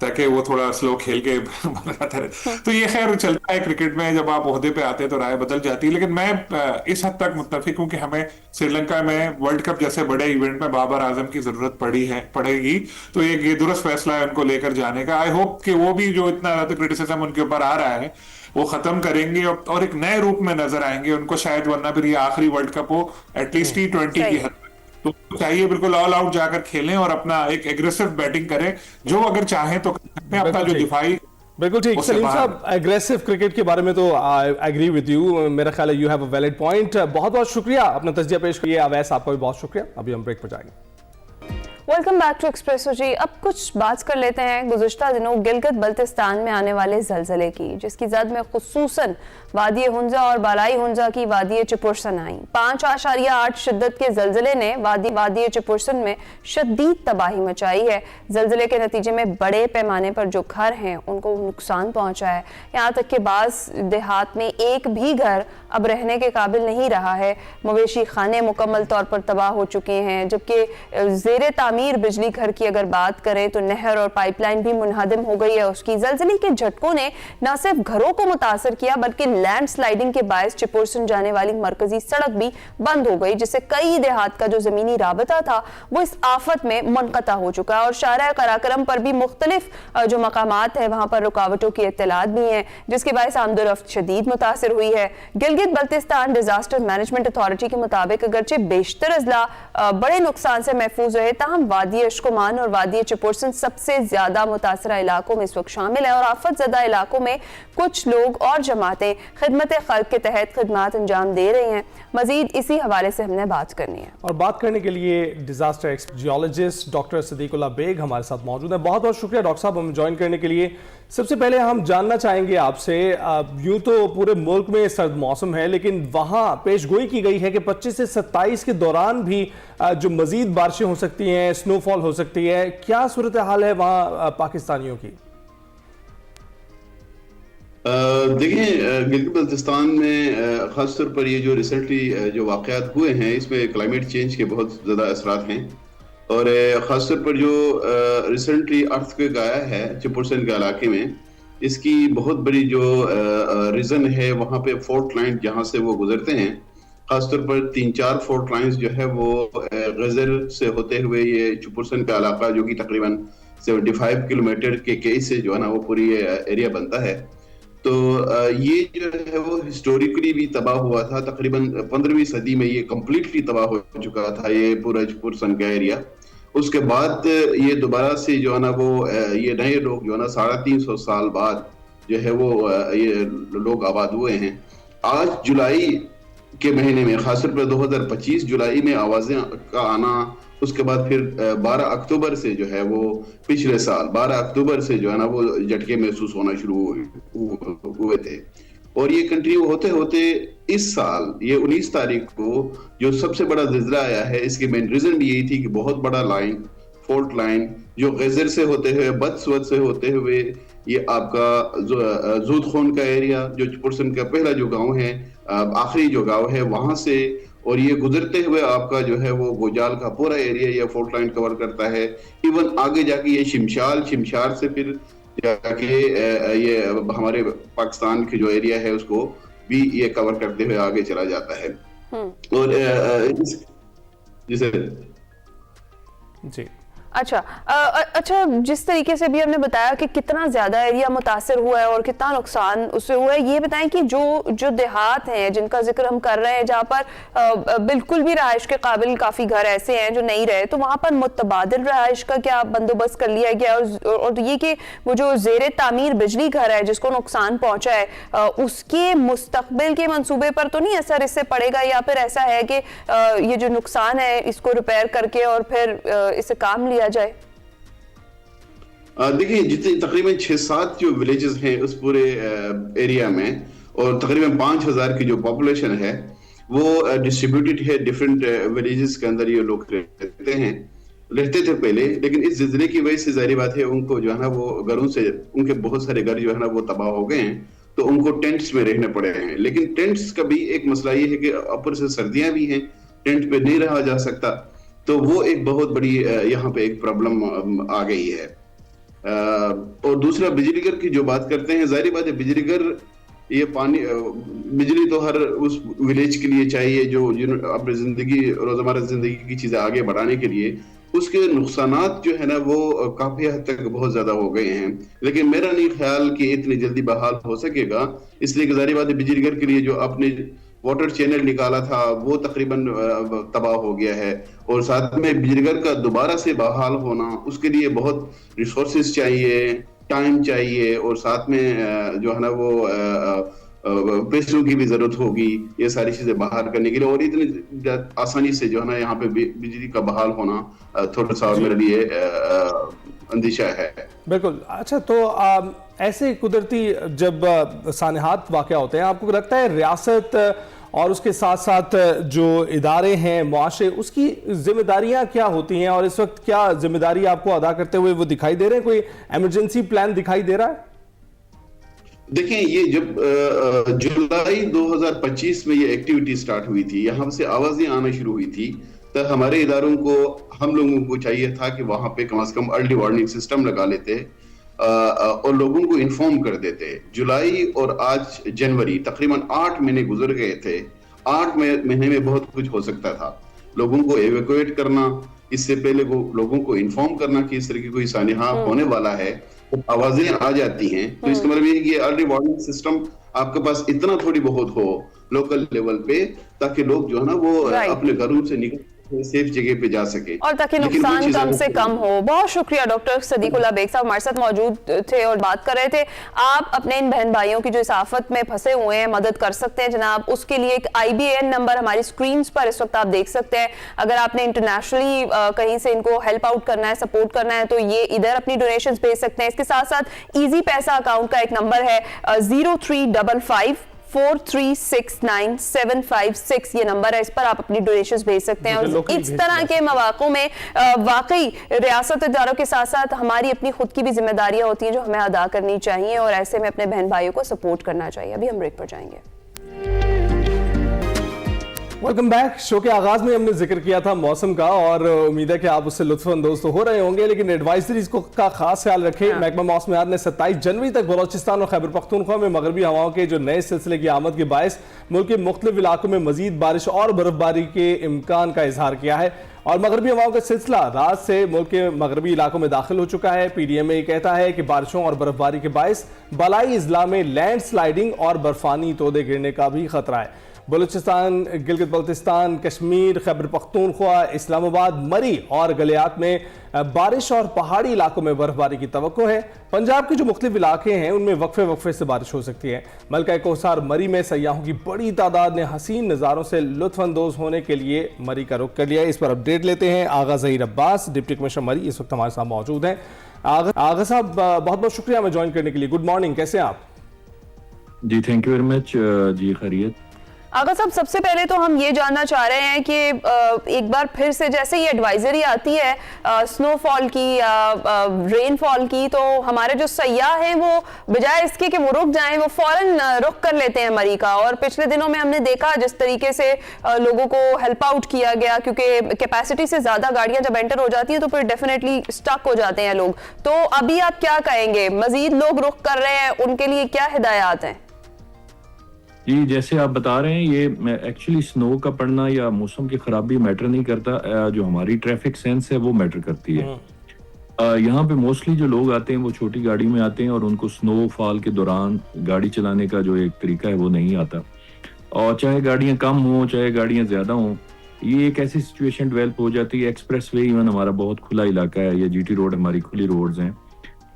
ताकि वो थोड़ा स्लो खेल के बनाता रहे। तो ये खैर चलता है क्रिकेट में, जब आप ओहदे पे आते हैं तो राय बदल जाती है। लेकिन मैं इस हद तक मुत्तफिक हूं कि हमें श्रीलंका में वर्ल्ड कप जैसे बड़े इवेंट में बाबर आजम की जरूरत पड़ेगी। तो ये दुरुस्त फैसला है उनको लेकर जाने का। आई होप कि वो भी जो इतना ज्यादा क्रिटिसिज्म उनके ऊपर आ रहा है वो खत्म करेंगे और एक नए रूप में नजर आएंगे उनको शायद, वरना फिर ये आखिरी वर्ल्ड कप हो एटलीस्ट T20 की हद तो चाहिए बिल्कुल ऑल आउट जाकर खेलें और अपना एक एग्रेसिव बैटिंग करें, जो अगर चाहें तो अपना जो दिफाई। बिल्कुल ठीक सलीम साहब, एग्रेसिव क्रिकेट के बारे में तो आई एग्री विद यू। मेरा ख्याल है you have a valid point. बहुत बहुत शुक्रिया अपना तज्जिया पेश किए। अवैस, आपका भी बहुत शुक्रिया। अभी हम ब्रेक पर जाएंगे। वेलकम बैक टू एक्सप्रेसो जी। अब कुछ बात कर लेते हैं गुज़िश्ता दिनों गिलगित बल्तिस्तान में आने वाले ज़लज़ले की, जिसकी जद में खुसूसन वादी हुंजा और बालाई हुंजा की वादी चिपुरसन आई। 5.8 शिद्दत के ज़लज़ले ने वादी चिपुरसन में शदीद तबाही मचाई है। ज़लज़ले के नतीजे में बड़े पैमाने पर जो घर हैं उनको नुकसान पहुंचा है। यहाँ तक कि बाज़ देहात में एक भी घर अब रहने के काबिल नहीं रहा है। मवेशी खाने मुकम्मल तौर पर तबाह हो चुके हैं, जबकि ज़ेरे तामीर बिजली घर की अगर बात करें तो नहर और पाइपलाइन भी मुनहदम हो गई है उसकी। ज़लज़ले के झटकों ने न सिर्फ घरों को मुतासर किया बल्कि लैंडस्लाइडिंग के बायस चिपुरसन जाने वाली मरकजी सड़क भी बंद हो गई, जिससे कई देहात का जो जमीनी राबता था वो इस आफत में मुनक़ता हो चुका है। और शारा कराकरम पर भी मुख्तलिफ जो मकामात है वहां पर रुकावटों की इत्तलात भी हैं, जिसके बायस आमदोरफ्त शदीद मुतासर हुई है। Gilgit Baltistan disaster management authority के मुताबिक अगरचे बेशतर अजला बड़े नुकसान से महफूज रहे, ताहम वादी अशकुमान और वादी चिपुरसन सबसे ज्यादा मुतासरा इलाकों में इस वक्त शामिल है। और आफत ज़दा इलाकों में कुछ लोग और जमातें खिदमत खल्क के तहत खिदमात अंजाम दे रही हैं। मजीद इसी हवाले से हमने बात करनी है और बात करने के लिए disaster expert doctor Sediqullah bag हमारे साथ मौजूद है। बहुत बहुत शुक्रिया डॉक्टर साहब हमें ज्वाइन करने के लिए। सबसे पहले हम जानना चाहेंगे आपसे, यूं तो पूरे मुल्क में सर्द मौसम है, लेकिन वहां पेशगोई की गई है कि 25 से 27 के दौरान भी जो मजीद बारिशें हो सकती हैं, स्नोफॉल हो सकती है। क्या सूरत हाल है वहां पाकिस्तानियों की? देखिए, गिलगित बल्तिस्तान में खास तौर पर ये जो रिसेंटली जो वाक़यात हुए हैं इसमें क्लाइमेट चेंज के बहुत ज़्यादा असरात हैं। और ख़ास तौर पर जो रिसेंटली अर्थक्वेक आया है चिपुरसन के इलाके में, इसकी बहुत बड़ी जो रीज़न है वहाँ पे फोर्ट लाइन जहाँ से वो गुजरते हैं, ख़ास तौर पर 3-4 फोर्ट लाइन्स जो है वो गज़र से होते हुए ये चिपुरसन का इलाका जो कि तकरीबन 75 किलोमीटर के केस से जो है ना वो पूरी एरिया बनता है। तो ये जो है वो हिस्टोरिकली भी तबाह हुआ था। तकरीबन 15वीं सदी में ये कम्प्लीटली तबाह हो चुका था ये पूरा चिपुरसन का एरिया। उसके बाद ये दोबारा से जो है ना वो ये नए लोग जो है ना 350 साल बाद जो है वो ये लोग आबाद हुए हैं। आज जुलाई के महीने में, खासतौर पर 2025 जुलाई में आवाजें का आना, उसके बाद फिर 12 अक्टूबर से जो है वो पिछले साल 12 अक्टूबर से जो है ना वो झटके महसूस होना शुरू हुए थे। और ये कंटिन्यू होते होते इस साल ये 19 तारीख को जो सबसे बड़ा ज़िलज़ला आया है, इसकी मेन रीजन भी यही थी कि बहुत बड़ा लाइन, फॉल्ट लाइन जो गजर से होते हुए, बदसवद से होते हुए, ये आपका जूदखोन का एरिया, जो पुरसन का पहला जो गांव है, आखिरी जो गांव है वहां से, और ये गुजरते हुए आपका जो है वो गोजाल का पूरा एरिया ये फॉल्ट लाइन कवर करता है। इवन आगे जाके ये शिमशार से फिर जाके ये हमारे पाकिस्तान के जो एरिया है उसको भी ये कवर करते हुए आगे चला जाता है। और जिसे जी अच्छा, जिस तरीके से भी हमने बताया कि कितना ज्यादा एरिया मुतासर हुआ है और कितना नुकसान उससे हुआ है, ये बताएं कि जो देहात हैं जिनका जिक्र हम कर रहे हैं, जहाँ पर बिल्कुल भी रहाइश के काबिल काफी घर ऐसे हैं जो नहीं रहे, तो वहां पर मुतबादिल रहाइश का क्या बंदोबस्त कर लिया गया? और ये कि वो जो ज़ेरे तामीर बिजली घर है जिसको नुकसान पहुंचा है, उसके मुस्तकबिल के मंसूबे पर तो नहीं असर इससे पड़ेगा, या फिर ऐसा है कि ये जो नुकसान है इसको रिपेयर करके और फिर इससे काम लिया जाए? देखिए, जितने तकरीबन 6-7 जो विलेजेस हैं उस पूरे एरिया में, और तकरीबन 5000 की जो पॉपुलेशन है वो डिस्ट्रीब्यूटेड है डिफरेंट विलेजेस के अंदर। ये लोग रहते थे पहले, लेकिन इस जिलजिले की वजह से जाहिर बात है उनको जो है ना वो घरों से, उनके बहुत सारे घर जो है ना वो तबाह हो गए हैं, तो उनको टेंट्स में रहने पड़े हैं। लेकिन टेंट्स का भी एक मसला ये है कि ऊपर से सर्दियां भी हैं, टेंट पे नहीं रहा जा सकता, तो वो एक बहुत बड़ी यहाँ पे एक प्रॉब्लम आ गई है। और दूसरा बिजली घर की जो बात करते हैं, जाहिर बात है बिजली घर, ये पानी, बिजली तो हर उस विलेज के लिए चाहिए जो अपनी जिंदगी, रोजमर्रा जिंदगी की चीजें आगे बढ़ाने के लिए। उसके नुकसानात जो है ना वो काफी हद तक बहुत ज्यादा हो गए हैं, लेकिन मेरा नहीं ख्याल कि इतनी जल्दी बहाल हो सकेगा, इसलिए कि जाहिर बात है बिजली घर के लिए जो आपने वाटर चैनल निकाला था वो तकरीबन तबाह हो गया है, और साथ में बिजली घर का दोबारा से बहाल होना, उसके लिए बहुत रिसोर्सेज चाहिए, टाइम चाहिए, और साथ में जो है ना वो पैसों की भी जरूरत होगी ये सारी चीजें बहाल करने के लिए। और इतनी आसानी से जो है ना यहाँ पे बिजली का बहाल होना थोड़ा सा मेरे लिए अंदेशा है। बिल्कुल। अच्छा, तो ऐसे कुदरती जब सानहात वाक़या होते हैं, आपको लगता है रियासत और उसके साथ साथ जो इदारे हैं मुआशरे, उसकी जिम्मेदारियां क्या होती हैं, और इस वक्त क्या जिम्मेदारी आपको अदा करते हुए वो दिखाई दे रहे हैं? कोई इमरजेंसी प्लान दिखाई दे रहा है? देखें, ये जब जुलाई 2025 में ये एक्टिविटी स्टार्ट हुई थी, यहाँ से आवाजें आना शुरू हुई थी, तो हमारे इदारों को, हम लोगों को चाहिए था कि वहां पे कम से कम अर्ली वार्निंग सिस्टम लगा लेते और लोगों को इन्फॉर्म कर देते। जुलाई और आज जनवरी, तकरीबन 8 महीने गुजर गए थे। 8 महीने में बहुत कुछ हो सकता था। लोगों को एवेकुएट करना, इससे पहले लोगों को इन्फॉर्म करना कि इस तरह की कोई सानिहा होने वाला है, तो आवाजें आ जाती हैं। तो इसका मतलब ये कि अर्ली वार्निंग सिस्टम आपके पास इतना थोड़ी बहुत हो लोकल लेवल पे, ताकि लोग जो है ना वो अपने घरों से निकल सेफ जगह पे जा सके और ताकि नुकसान कम से कम हो। बहुत शुक्रिया डॉक्टर सदीकुल्लाह बेग साहब हमारे साथ मौजूद थे और बात कर रहे थे। आप अपने इन बहन भाइयों की जो इस आफत में फंसे हुए हैं मदद कर सकते हैं जनाब। उसके लिए एक IBAN नंबर हमारी स्क्रीन पर इस वक्त आप देख सकते हैं। अगर आपने इंटरनेशनली कहीं से इनको हेल्प आउट करना है, सपोर्ट करना है, तो ये इधर अपनी डोनेशंस भेज सकते हैं। इसके साथ साथ ईजी पैसा अकाउंट का एक नंबर है 0355 4369756, ये नंबर है, इस पर आप अपनी डोनेशंस भेज सकते हैं। और इस तरह के मौक़ों में वाकई रियासत इदारों के साथ साथ हमारी अपनी खुद की भी जिम्मेदारियां होती हैं जो हमें अदा करनी चाहिए, और ऐसे में अपने बहन भाइयों को सपोर्ट करना चाहिए। अभी हम ब्रेक पर जाएंगे। Welcome back. शो के आगाज में हमने जिक्र किया था मौसम का, और उम्मीद है कि आप उससे लुत्फअंदोज तो हो रहे होंगे, लेकिन एडवाइजरीज का खास ख्याल रखें। महकमा मौसमियात ने 27 जनवरी तक बलोचिस्तान और खैबर पख्तूनख्वा में मगरबी हवाओं के जो नए सिलसिले की आमद के बायस मुल्क के मुख्तलिफ इलाकों में मजीद बारिश और बर्फबारी के इम्कान का इजहार किया है। और मगरबी हवाओं का सिलसिला रात से मुल्क के मगरबी इलाकों में दाखिल हो चुका है। PDMA कहता है कि बारिशों और बर्फबारी के बायस बलाई इजला में लैंड स्लाइडिंग और बर्फानी तोदे गिरने का भी खतरा है। बलूचिस्तान, गिलगित बल्तिस्तान, कश्मीर, खैबर पख्तूनख्वा, इस्लामाबाद, मरी और गलियात में बारिश और पहाड़ी इलाकों में बर्फबारी की तवक्को है। पंजाब के जो मुख्तलिफ इलाके हैं उनमें वक्फे वक्फे से बारिश हो सकती है। मलका कोसार मरी में सयाहों की बड़ी तादाद ने हसीन नज़ारों से लुत्फानंदोज होने के लिए मरी का रुख कर लिया है। इस पर अपडेट लेते हैं। आगा ज़हीर अब्बास, डिप्टी कमिश्नर मरी, इस वक्त हमारे साथ मौजूद हैं। आगा साहब, बहुत बहुत शुक्रिया हमें ज्वाइन करने के लिए। गुड मॉर्निंग, कैसे हैं आप? जी थैंक यू वेरी मच। जी खैरियत। आगा साहब, सबसे पहले तो हम ये जानना चाह रहे हैं कि एक बार फिर से जैसे ये एडवाइजरी आती है स्नोफॉल की या रेनफॉल की, तो हमारे जो सयाह हैं वो बजाय इसके कि वो रुक जाएं, वो फौरन रुक कर लेते हैं मरी का। और पिछले दिनों में हमने देखा जिस तरीके से लोगों को हेल्प आउट किया गया, क्योंकि कैपेसिटी से ज्यादा गाड़ियां जब एंटर हो जाती हैं तो फिर डेफिनेटली स्टक हो जाते हैं लोग। तो अभी आप क्या कहेंगे, मजीद लोग रुक कर रहे हैं, उनके लिए क्या हिदायत हैं? जी जैसे आप बता रहे हैं, ये एक्चुअली स्नो का पड़ना या मौसम की खराबी मैटर नहीं करता, जो हमारी ट्रैफिक सेंस है वो मैटर करती है। यहाँ पे मोस्टली जो लोग आते हैं वो छोटी गाड़ी में आते हैं और उनको स्नोफॉल के दौरान गाड़ी चलाने का जो एक तरीका है वो नहीं आता। और चाहे गाड़ियाँ कम हों चाहे गाड़ियाँ ज्यादा हों, ये एक ऐसी सिचुएशन डेवलप हो जाती है। एक्सप्रेस वे इवन हमारा बहुत खुला इलाका है, या जीटी रोड हमारी खुली रोड्स हैं,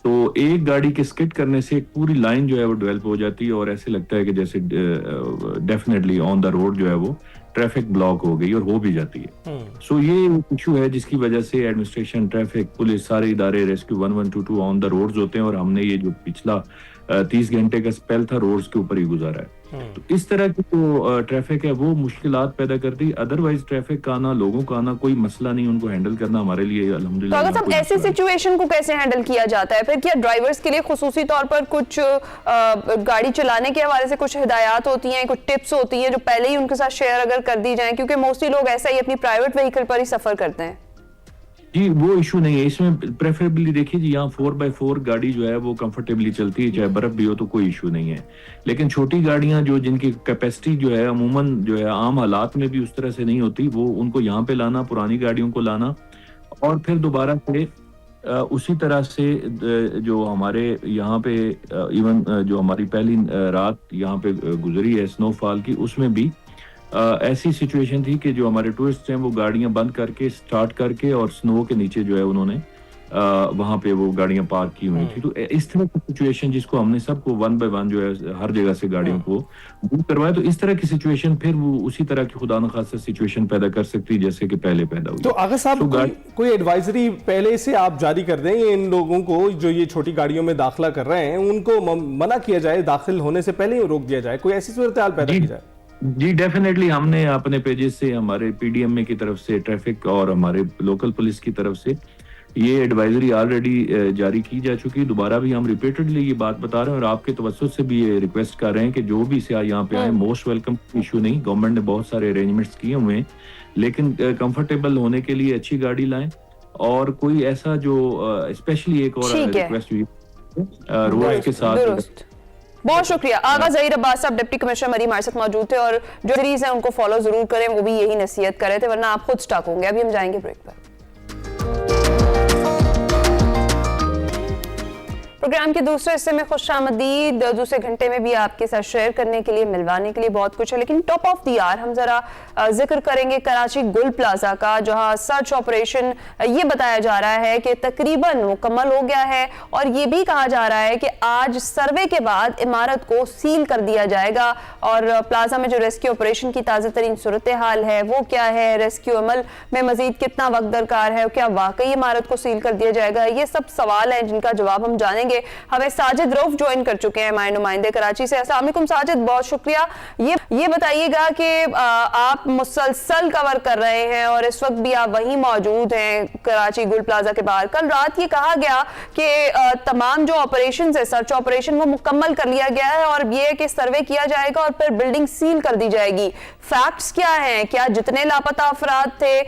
तो एक गाड़ी के स्किड करने से एक पूरी लाइन जो है वो डेवलप हो जाती है और ऐसे लगता है कि जैसे डेफिनेटली ऑन द रोड जो है वो ट्रैफिक ब्लॉक हो गई, और हो भी जाती है। सो ये इशू है जिसकी वजह से एडमिनिस्ट्रेशन, ट्रैफिक पुलिस, सारे इदारे रेस्क्यू 1122 ऑन द रोड्स होते हैं, और हमने ये जो पिछला 30 घंटे का स्पेल था रोड्स के ऊपर ही गुजारा है। तो इस तरह की जो ट्रैफिक है वो मुश्किलात पैदा करती। अदरवाइज ट्रैफिक का आना, लोगों का आना कोई मसला नहीं, उनको हैंडल करना हमारे लिए अल्हम्दुलिल्लाह। तो अगर सब ऐसी सिचुएशन को कैसे हैंडल किया जाता है फिर? क्या ड्राइवर्स के लिए खुसूसी तौर पर कुछ गाड़ी चलाने के हवाले से कुछ हिदायत होती हैं, कुछ टिप्स होती हैं जो पहले ही उनके साथ शेयर अगर कर दी जाए, क्योंकि मोस्टली लोग ऐसा ही अपनी प्राइवेट व्हीकल पर ही सफर करते हैं? जी वो इशू नहीं है इसमें। प्रेफरेबली देखिए जी, यहाँ 4x4 गाड़ी जो है वो कंफर्टेबली चलती है, चाहे बर्फ भी हो तो कोई इशू नहीं है। लेकिन छोटी गाड़ियां जो जिनकी कैपेसिटी जो है अमूमन जो है आम हालात में भी उस तरह से नहीं होती, वो उनको यहाँ पे लाना, पुरानी गाड़ियों को लाना और फिर दोबारा से उसी तरह से जो हमारे यहाँ पे इवन जो हमारी पहली रात यहाँ पे गुजरी है स्नोफॉल की, उसमें भी ऐसी सिचुएशन थी कि जो हमारे टूरिस्ट हैं वो गाड़ियां बंद करके स्टार्ट करके और स्नो के नीचे जो है उन्होंने वहां पे वो गाड़ियां पार्क की हुई थी। तो इस तरह की सिचुएशन जिसको हमने सबको 1 बाय 1 जो है हर जगह से गाड़ियों को दूर करवाया, तो इस तरह की सिचुएशन फिर वो उसी तरह की खुदा न खासा सिचुएशन पैदा कर सकती है जैसे कि पहले पैदा हुई। तो अगर साहब कोई एडवाइजरी पहले से आप जारी कर दें इन लोगों को जो ये छोटी गाड़ियों में दाखिला कर रहे हैं, उनको मना किया जाए, दाखिल होने से पहले ही रोक दिया जाए, कोई ऐसी सूरत हाल पैदा की जाए? जी डेफिनेटली हमने अपने पेजेस से, हमारे पीडीएमए की तरफ से, ट्रैफिक और हमारे लोकल पुलिस की तरफ से ये एडवाइजरी ऑलरेडी जारी की जा चुकी है। दोबारा भी हम रिपीटेडली ये बात बता रहे हैं और आपके तवज्जुह से भी ये रिक्वेस्ट कर रहे हैं कि जो भी सियाह यहाँ पे आए, मोस्ट वेलकम, इशू नहीं। गवर्नमेंट ने बहुत सारे अरेंजमेंट्स किए हुए हैं, लेकिन कंफर्टेबल होने के लिए अच्छी गाड़ी लाएं। और कोई ऐसा जो स्पेशली एक और रिक्वेस्ट हुई रोड के साथ। बहुत शुक्रिया। आगा ज़हीर अब्बास साहब, डिप्टी कमिश्नर मरी, हमारे साथ मौजूद थे और जो सीरीज है उनको फॉलो जरूर करें, वो भी यही नसीहत कर रहे थे, वरना आप खुद स्टक होंगे। अभी हम जाएंगे ब्रेक पर। प्रोग्राम के दूसरे हिस्से में खुशामदीद। दूसरे घंटे में भी आपके साथ शेयर करने के लिए, मिलवाने के लिए बहुत कुछ है, लेकिन टॉप ऑफ द आवर हम जरा जिक्र करेंगे कराची गुल प्लाजा का, जहां सर्च ऑपरेशन ये बताया जा रहा है कि तकरीबन मुकम्मल हो गया है और ये भी कहा जा रहा है कि आज सर्वे के बाद इमारत को सील कर दिया जाएगा। और प्लाजा में जो रेस्क्यू ऑपरेशन की ताज़ा तरीन सूरत हाल है वो क्या है, रेस्क्यू अमल में मजीद कितना वक्त दरकार है, क्या वाकई इमारत को सील कर दिया जाएगा, ये सब सवाल हैं जिनका जवाब हम जानेंगे। हमें साजिद रऊफ ज्वाइन कर चुके हैं, हमारे नुमाइंदे कराची से। अस्सलाम वालेकुम साजिद, बहुत शुक्रिया। ये बताइएगा कि आप मुसलसल कवर कर रहे हैं और इस वक्त भी आप वहीं मौजूद हैं कराची गुल प्लाजा के बाहर। कल रात ये कहा गया कि तमाम जो ऑपरेशन है, सर्च ऑपरेशन, वो मुकम्मल कर लिया गया है और ये कि सर्वे किया जाएगा और फिर बिल्डिंग सील कर दी जाएगी। फैक्ट्स क्या हैं? क्या जितने लापता अफराद थे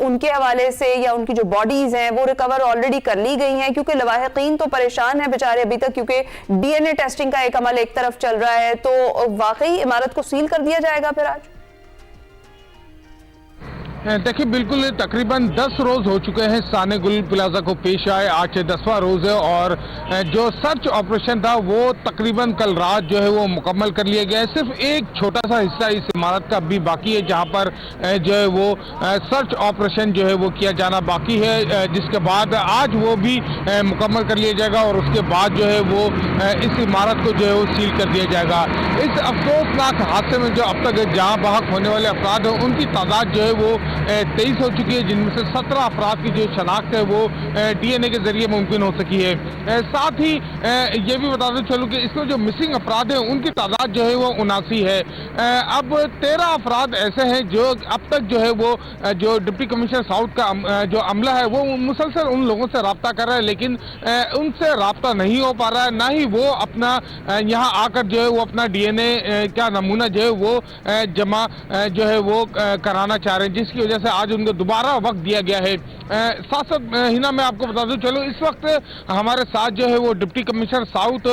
उनके हवाले से या उनकी जो बॉडीज हैं वो रिकवर ऑलरेडी कर ली गई हैं? क्योंकि लवाहिकीन तो परेशान है बेचारे अभी तक, क्योंकि डीएनए टेस्टिंग का एक अमल एक तरफ चल रहा है। तो वाकई इमारत को सील कर दिया जाएगा फिर आज? देखिए बिल्कुल तकरीबन 10 रोज हो चुके हैं साने गुल प्लाजा को पेश आए, आज 10वां रोज है और जो सर्च ऑपरेशन था वो तकरीबन कल रात जो है वो मुकम्मल कर लिया गया है। सिर्फ एक छोटा सा हिस्सा इस इमारत का अभी बाकी है जहां पर जो है वो सर्च ऑपरेशन जो है वो किया जाना बाकी है, जिसके बाद आज वो भी मुकम्मल कर लिया जाएगा और उसके बाद जो है वो इस इमारत को जो है वो सील कर दिया जाएगा। इस अफसोसनाक हादसे में जो अब तक जहां बहक होने वाले अफराद हैं उनकी तादाद जो है वो 23 हो चुकी है, जिनमें से 17 अफराद की जो शनाख्त है वो DNA के जरिए मुमकिन हो सकी है। साथ ही ये भी बता दूं चलूं कि इसमें जो मिसिंग अफराद हैं उनकी तादाद जो है वो 79 है। अब 13 अफराद ऐसे हैं जो अब तक जो है वो जो डिप्टी कमिश्नर साउथ का जो अमला है वो मुसलसल उन लोगों से रब्ता कर रहा है, लेकिन उनसे रब्ता नहीं हो पा रहा है, ना ही वो अपना यहाँ आकर जो है वो अपना DNA का नमूना जो है वो जमा जो है वो कराना चाह रहे हैं, जिसकी वजह से आज उनको दोबारा वक्त दिया गया है। साथ साथ हिना मैं आपको बता दूं चलो इस वक्त हमारे साथ जो है वो डिप्टी कमिश्नर साउथ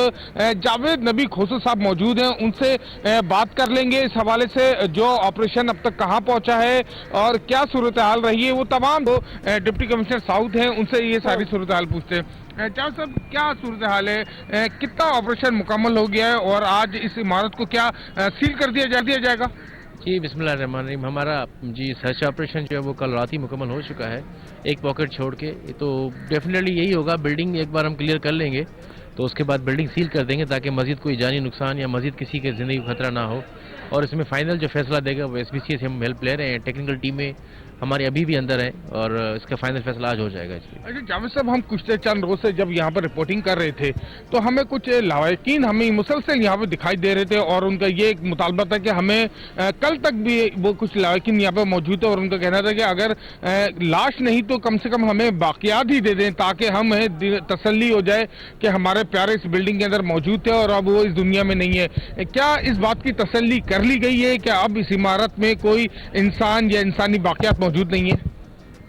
जावेद नबी खोसू साहब मौजूद हैं, उनसे बात कर लेंगे इस हवाले से जो ऑपरेशन अब तक कहां पहुंचा है और क्या सूरत हाल रही है। वो तमाम जो डिप्टी कमिश्नर साउथ हैं उनसे ये सारी सूरत हाल पूछते हैं। जावेद साहब क्या सूरत हाल है, कितना ऑपरेशन मुकम्मल हो गया है और आज इस इमारत को क्या सील कर दिया जाएगा? जी बिस्मिल्लाहिर्रहमानिर्रहीम, हमारा जी सर्च ऑपरेशन जो है वो कल रात ही मुकम्मल हो चुका है, एक पॉकेट छोड़ के। तो डेफिनेटली यही होगा, बिल्डिंग एक बार हम क्लियर कर लेंगे तो उसके बाद बिल्डिंग सील कर देंगे ताकि मज़ीद कोई जानी नुकसान या मज़ीद किसी के ज़िंदगी को खतरा ना हो। और इसमें फाइनल जो फैसला देगा वो SBCA से हम हेल्प ले रहे हैं, टेक्निकल टीमें हमारी अभी भी अंदर है और इसका फाइनल फैसला आज हो जाएगा। अच्छा जावेद साहब, हम कुछ चंद रोज से जब यहाँ पर रिपोर्टिंग कर रहे थे तो हमें कुछ लावाकिन हमें मुसलसल यहाँ पे दिखाई दे रहे थे और उनका ये एक मुतालबा था कि हमें कल तक भी वो कुछ लावाकिन यहाँ पे मौजूद थे और उनका कहना था कि अगर लाश नहीं तो कम से कम हमें बाकियात ही दे दें ताकि हमें तसल्ली हो जाए कि हमारे प्यारे इस बिल्डिंग के अंदर मौजूद थे और अब वो इस दुनिया में नहीं है। क्या इस बात की तसल्ली कर ली गई है कि अब इस इमारत में कोई इंसान या इंसानी बाकियात मौजूद नहीं है?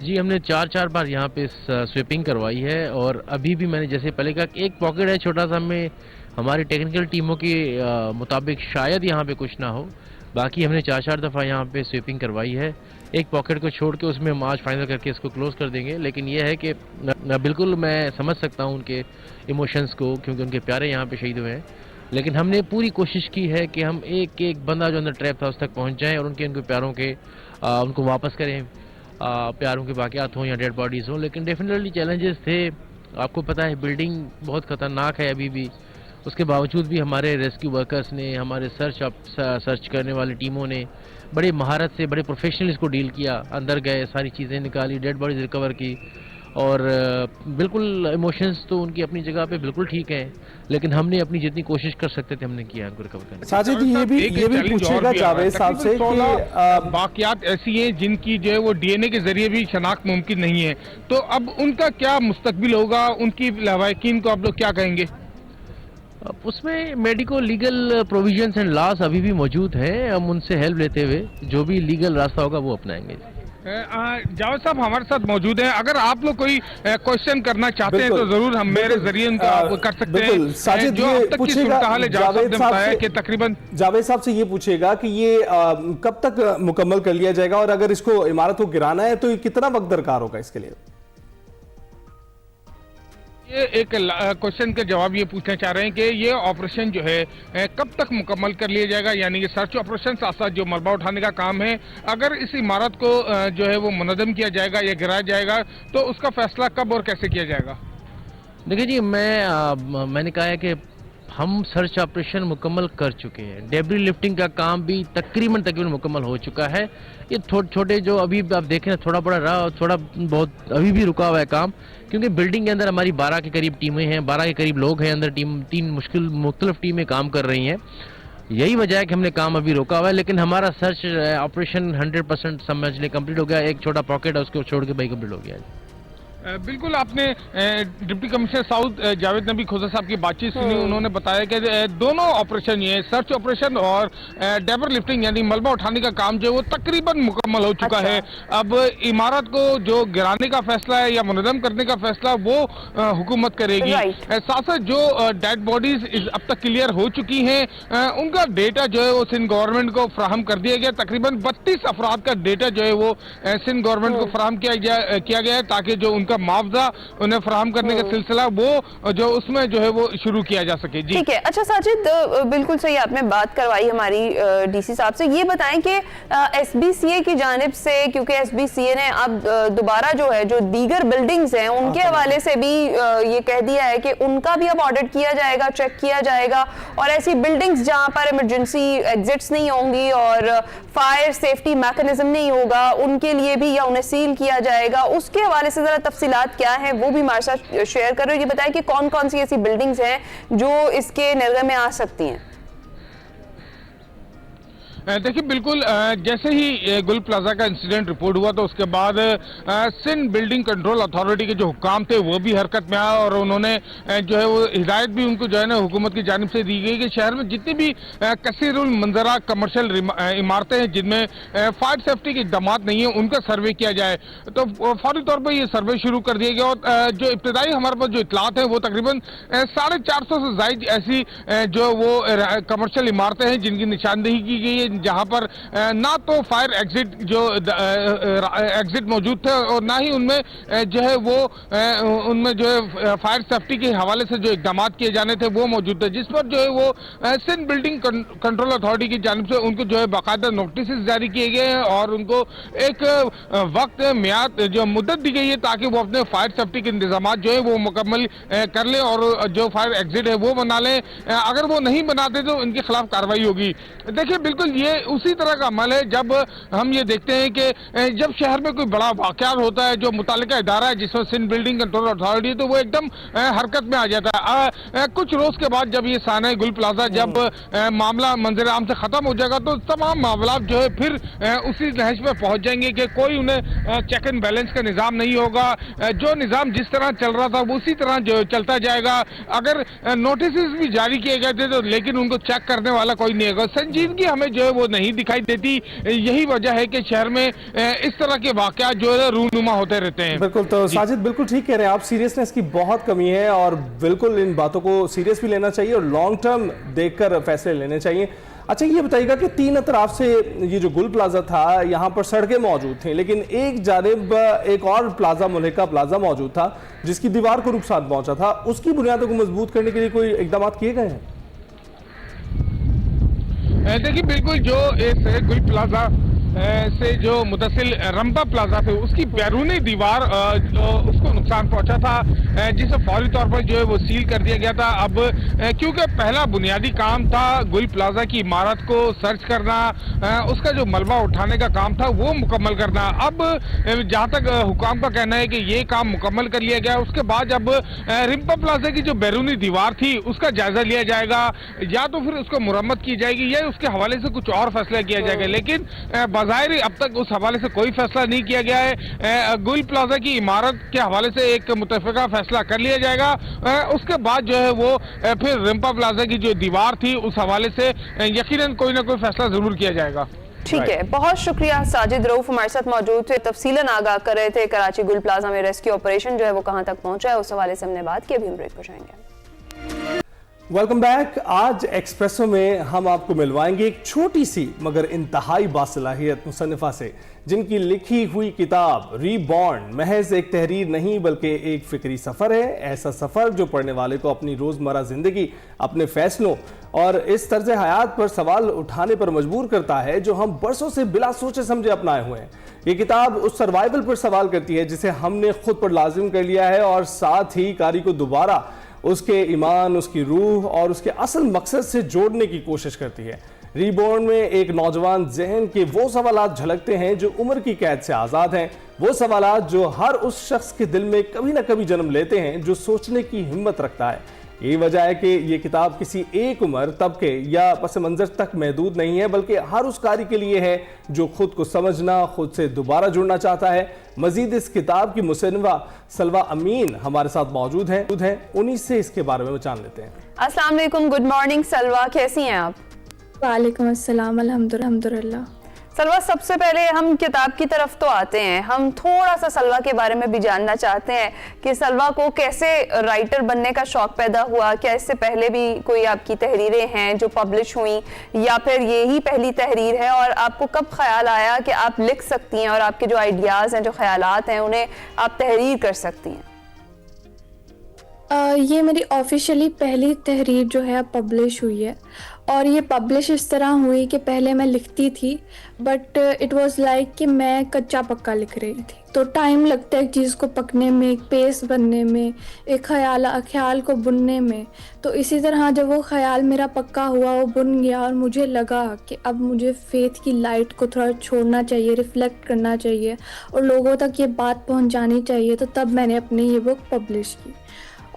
जी हमने 4 बार यहाँ पे स्वीपिंग करवाई है और अभी भी मैंने जैसे पहले कहा एक पॉकेट है छोटा सा, हमें हमारी टेक्निकल टीमों के मुताबिक शायद यहाँ पे कुछ ना हो, बाकी हमने 4 दफ़ा यहाँ पे स्वीपिंग करवाई है। एक पॉकेट को छोड़ के उसमें हम आज फाइनल करके इसको क्लोज कर देंगे, लेकिन यह है कि बिल्कुल मैं समझ सकता हूँ उनके इमोशंस को क्योंकि उनके प्यारे यहाँ पे शहीद हुए हैं, लेकिन हमने पूरी कोशिश की है कि हम एक एक बंदा जो अंदर ट्रैप था उस तक पहुँच जाएँ और उनके प्यारों के उनको वापस करें, प्यारों के बाकियात हों या डेड बॉडीज़ हों। लेकिन डेफिनेटली चैलेंजेस थे, आपको पता है बिल्डिंग बहुत ख़तरनाक है अभी भी, उसके बावजूद भी हमारे रेस्क्यू वर्कर्स ने, हमारे सर्च करने वाली टीमों ने बड़े महारत से, बड़े प्रोफेशनल इसको डील किया, अंदर गए, सारी चीज़ें निकाली, डेड बॉडीज रिकवर की और बिल्कुल इमोशंस तो उनकी अपनी जगह पे बिल्कुल ठीक है, लेकिन हमने अपनी जितनी कोशिश कर सकते थे हमने किया उनको रिकवर करने। साजिद जी ये भी पूछेगा जावेद साहब से कि बाकियात ऐसी हैं जिनकी जो है वो DNA के जरिए भी शनाख्त मुमकिन नहीं है, तो अब उनका क्या मुस्तकबिल होगा, उनकी लवाकिन को आप लोग क्या कहेंगे? उसमें medico legal provisions and loss अभी भी मौजूद हैं, हम उनसे हेल्प लेते हुए जो भी लीगल रास्ता होगा वो अपनाएंगे। जावेद साहब हमारे साथ मौजूद हैं, अगर आप लोग कोई क्वेश्चन करना चाहते हैं तो जरूर हम मेरे जरिए उनका कर सकते हैं। साजिद जो अब तक की सूरत हाल है जावेद साहब ने कि तकरीबन जावेद साहब से ये पूछेगा कि ये कब तक मुकम्मल कर लिया जाएगा और अगर इसको इमारत को गिराना है तो कितना वक्त दरकार होगा इसके लिए? ये एक क्वेश्चन का जवाब ये पूछना चाह रहे हैं कि ये ऑपरेशन जो है कब तक मुकम्मल कर लिया जाएगा, यानी कि सर्च ऑपरेशन साथ साथ जो मलबा उठाने का काम है, अगर इस इमारत को जो है वो मुनज़्ज़म किया जाएगा या गिराया जाएगा तो उसका फैसला कब और कैसे किया जाएगा? देखिए जी मैंने कहा है कि हम सर्च ऑपरेशन मुकम्मल कर चुके हैं, डेब्री लिफ्टिंग का काम भी तकरीबन मुकम्मल हो चुका है। ये छोटे जो अभी आप देखें थोड़ा बड़ा रहा और थोड़ा बहुत अभी भी रुका हुआ है काम, क्योंकि बिल्डिंग के अंदर हमारी 12 के करीब टीमें हैं, 12 के करीब लोग हैं अंदर, तीन मुख्तलिफ टीमें काम कर रही हैं। यही वजह है कि हमने काम अभी रोका हुआ है, लेकिन हमारा सर्च ऑपरेशन 100% समझ लें कंप्लीट हो गया। एक छोटा पॉकेट है उसको छोड़ के भाई कंप्लीट हो गया। बिल्कुल, आपने डिप्टी कमिश्नर साउथ जावेद नबी खोजा साहब की बातचीत सुनी। उन्होंने बताया कि दोनों ऑपरेशन, ये सर्च ऑपरेशन और डेबर लिफ्टिंग यानी मलबा उठाने का काम जो है वो तकरीबन मुकम्मल हो चुका है। अब इमारत को जो गिराने का फैसला है या मुनज़्ज़म करने का फैसला वो हुकूमत करेगी। साथ साथ जो डेड बॉडीज अब तक क्लियर हो चुकी हैं, उनका डेटा जो है वो सिंध गवर्नमेंट को फराहम कर दिया गया। तकरीबन 32 अफराद का डेटा जो है वो सिंध गवर्नमेंट को फराहम किया गया है, ताकि जो उनका मुआवजा उन्हें फराहम करने का सिलसिला वो जो उसमें जो है वो शुरू किया जा सके। जी ठीक है। अच्छा साजिद, बिल्कुल सही आपने बात करवाई हमारी डीसी साहब से। ये बताएं कि एसबीसीए की जानिब से, क्योंकि एसबीसीए ने अब दोबारा जो है जो दीगर बिल्डिंग्स हैं उनके हवाले से भी ये कह दिया है कि उनका भी अब ऑडिट किया जाएगा, चेक किया जाएगा, और ऐसी बिल्डिंग्स जहां पर इमरजेंसी एग्जिट्स नहीं होंगी और फायर सेफ्टी मैकेनिज्म नहीं होगा उनके लिए भी या उन्हें सील किया जाएगा। उसके हवाले से जरा तफसीलात क्या है वो भी हमारे साथ शेयर करो। ये बताएं कि कौन कौन सी ऐसी बिल्डिंग्स हैं जो इसके निर्गत में आ सकती हैं। देखिए, बिल्कुल जैसे ही गुल प्लाजा का इंसिडेंट रिपोर्ट हुआ तो उसके बाद सिंध बिल्डिंग कंट्रोल अथॉरिटी के जो हुक्काम थे वो भी हरकत में आए और उन्होंने जो है वो हिदायत भी उनको जो है ना हुकूमत की जानिब से दी गई कि शहर में जितनी भी कसीरुल मंजरा कमर्शियल इमारतें हैं जिनमें फायर सेफ्टी के इक़दामात नहीं है उनका सर्वे किया जाए। तो फौरी तौर पर ये सर्वे शुरू कर दिया गया और जो इब्तदाई हमारे पास जो इतलात है वो तकरीबन 450 से ज़ायद ऐसी जो वो कमर्शियल इमारतें हैं जिनकी निशानदेही की गई है, जहां पर ना तो फायर एग्जिट जो एग्जिट मौजूद थे और ना ही उनमें जो है वो उनमें जो है फायर सेफ्टी के हवाले से जो इकदाम किए जाने थे वो मौजूद थे, जिस पर जो है वो सिंध बिल्डिंग कंट्रोल अथॉरिटी की जानिब से उनको जो है बाकायदा नोटिस जारी किए गए हैं और उनको एक वक्त मियाद जो मुद्दत दी गई है ताकि वो अपने फायर सेफ्टी के इंतजाम जो है वो मुकम्मल कर लें और जो फायर एग्जिट है वो बना लें। अगर वो नहीं बनाते तो इनके खिलाफ कार्रवाई होगी। देखिए, बिल्कुल ये उसी तरह का अमल है जब हम ये देखते हैं कि जब शहर में कोई बड़ा वाक़या होता है जो मुतालिका इदारा है जिसमें सिंध बिल्डिंग कंट्रोल अथॉरिटी है तो वो एकदम हरकत में आ जाता है। कुछ रोज के बाद जब ये साना गुल प्लाजा जब मामला मंजर आम से खत्म हो जाएगा तो तमाम मामला जो है फिर उसी नहज पे पहुंच जाएंगे कि कोई उन्हें चेक एंड बैलेंस का निज़ाम नहीं होगा। जो निज़ाम जिस तरह चल रहा था वो उसी तरह जो चलता जाएगा। अगर नोटिस भी जारी किए गए थे तो लेकिन उनको चेक करने वाला कोई नहीं होगा। संजीदगी हमें जो है वो नहीं दिखाई देती। यही वजह है कि शहर में इस तरह के वाकयात जो है रूनुमा होते रहते हैं। बिल्कुल, तो साजिद बिल्कुल ठीक कह रहे हैं आप, सीरियसनेस की बहुत कमी है और बिल्कुल इन बातों को सीरियस भी लेना चाहिए और लॉन्ग टर्म देखकर फैसले लेने चाहिए। अच्छा, ये बताइएगा कि तीन अतराफ से ये जो गुल प्लाजा था यहाँ पर सड़कें मौजूद थी, लेकिन एक जानिब एक और प्लाजा मुल्हिका प्लाजा मौजूद था जिसकी दीवार को नुकसान पहुंचा था, उसकी बुनियादों को मजबूत करने के लिए कोई इकदाम किए गए हैं? देखिए, बिल्कुल जो इस गुल प्लाजा से जो मुतसिल रंपा प्लाजा थे उसकी बैरूनी दीवार उसको नुकसान पहुंचा था जिसे फौरी तौर पर जो है वो सील कर दिया गया था। अब क्योंकि पहला बुनियादी काम था गुल प्लाजा की इमारत को सर्च करना, उसका जो मलबा उठाने का काम था वो मुकम्मल करना। अब जहां तक हुकाम का कहना है कि ये काम मुकम्मल कर लिया गया, उसके बाद जब रिंपा प्लाजा की जो बैरूनी दीवार थी उसका जायजा लिया जाएगा, या तो फिर उसको मुरम्मत की जाएगी या उसके हवाले से कुछ और फैसला किया जाएगा। लेकिन बाज़ाहिर अब तक उस हवाले से कोई फैसला नहीं किया गया है। गुल प्लाजा की इमारत के हवाले से एक मुतफ़िका फैसला कर लिया जाएगा, उसके बाद जो है वो फिर रिंपा प्लाजा की जो दीवार थी उस हवाले से यकीनन कोई ना कोई फैसला जरूर किया जाएगा। ठीक है, बहुत शुक्रिया साजिद रऊफ हमारे साथ मौजूद थे, तफसीलन आगाह कर रहे थे कराची गुल प्लाजा में रेस्क्यू ऑपरेशन जो है वो कहां तक पहुंचा है उस हवाले से हमने बात की। अभी हम ब्रेक पर जाएंगे। Welcome back. आज एक्सप्रेसो में हम आपको मिलवाएंगे एक छोटी सी मगर इंतहाई बासलाहियत मुसन्निफा से जिनकी लिखी हुई किताब रीबॉर्न महज एक तहरीर नहीं बल्कि एक फिक्री सफ़र है। ऐसा सफ़र जो पढ़ने वाले को अपनी रोज़मर्रा ज़िंदगी, अपने फैसलों और इस तर्ज हयात पर सवाल उठाने पर मजबूर करता है जो हम बरसों से बिला सोचे समझे अपनाए हुए हैं। ये किताब उस सर्वाइवल पर सवाल करती है जिसे हमने खुद पर लाजिम कर लिया है और साथ ही कारी को दोबारा उसके ईमान, उसकी रूह और उसके असल मकसद से जोड़ने की कोशिश करती है। रीबॉर्न में एक नौजवान जहन के वो सवालात झलकते हैं जो उम्र की कैद से आज़ाद हैं, वो सवालात जो हर उस शख्स के दिल में कभी ना कभी जन्म लेते हैं जो सोचने की हिम्मत रखता है। यही वजह है कि ये किताब किसी एक उम्र, तबके या पस मंज़र तक महदूद नहीं है, बल्कि हर उस कारी के लिए है जो खुद को समझना, खुद से दोबारा जुड़ना चाहता है। मजीद इस किताब की मुसन्निफ़ा सलवा अमीन हमारे साथ मौजूद हैं, उन्हीं से इसके बारे में जान लेते हैं। अस्सलाम वालेकुम, गुड मॉर्निंग सलवा, कैसी हैं आप? वालेकुम अस्सलाम, अल्हम्दुलिल्लाह। सलवा, सबसे पहले हम किताब की तरफ तो आते हैं, हम थोड़ा सा सलवा के बारे में भी जानना चाहते हैं कि सलवा को कैसे राइटर बनने का शौक पैदा हुआ। क्या इससे पहले भी कोई आपकी तहरीरें हैं जो पब्लिश हुई, या फिर ये ही पहली तहरीर है? और आपको कब ख्याल आया कि आप लिख सकती हैं और आपके जो आइडियाज़ हैं, जो ख्यालात हैं, उन्हें आप तहरीर कर सकती हैं? ये मेरी ऑफिशियली पहली तहरीर जो है पब्लिश हुई है, और ये पब्लिश इस तरह हुई कि पहले मैं लिखती थी, बट इट वाज लाइक कि मैं कच्चा पक्का लिख रही थी। तो टाइम लगता है एक चीज़ को पकने में, एक पेस बनने में, एक ख्याल को बुनने में। तो इसी तरह जब वो ख्याल मेरा पक्का हुआ, वो बुन गया, और मुझे लगा कि अब मुझे फेथ की लाइट को थोड़ा छोड़ना चाहिए, रिफ्लेक्ट करना चाहिए और लोगों तक ये बात पहुँचानी चाहिए, तो तब मैंने अपनी ये बुक पब्लिश की।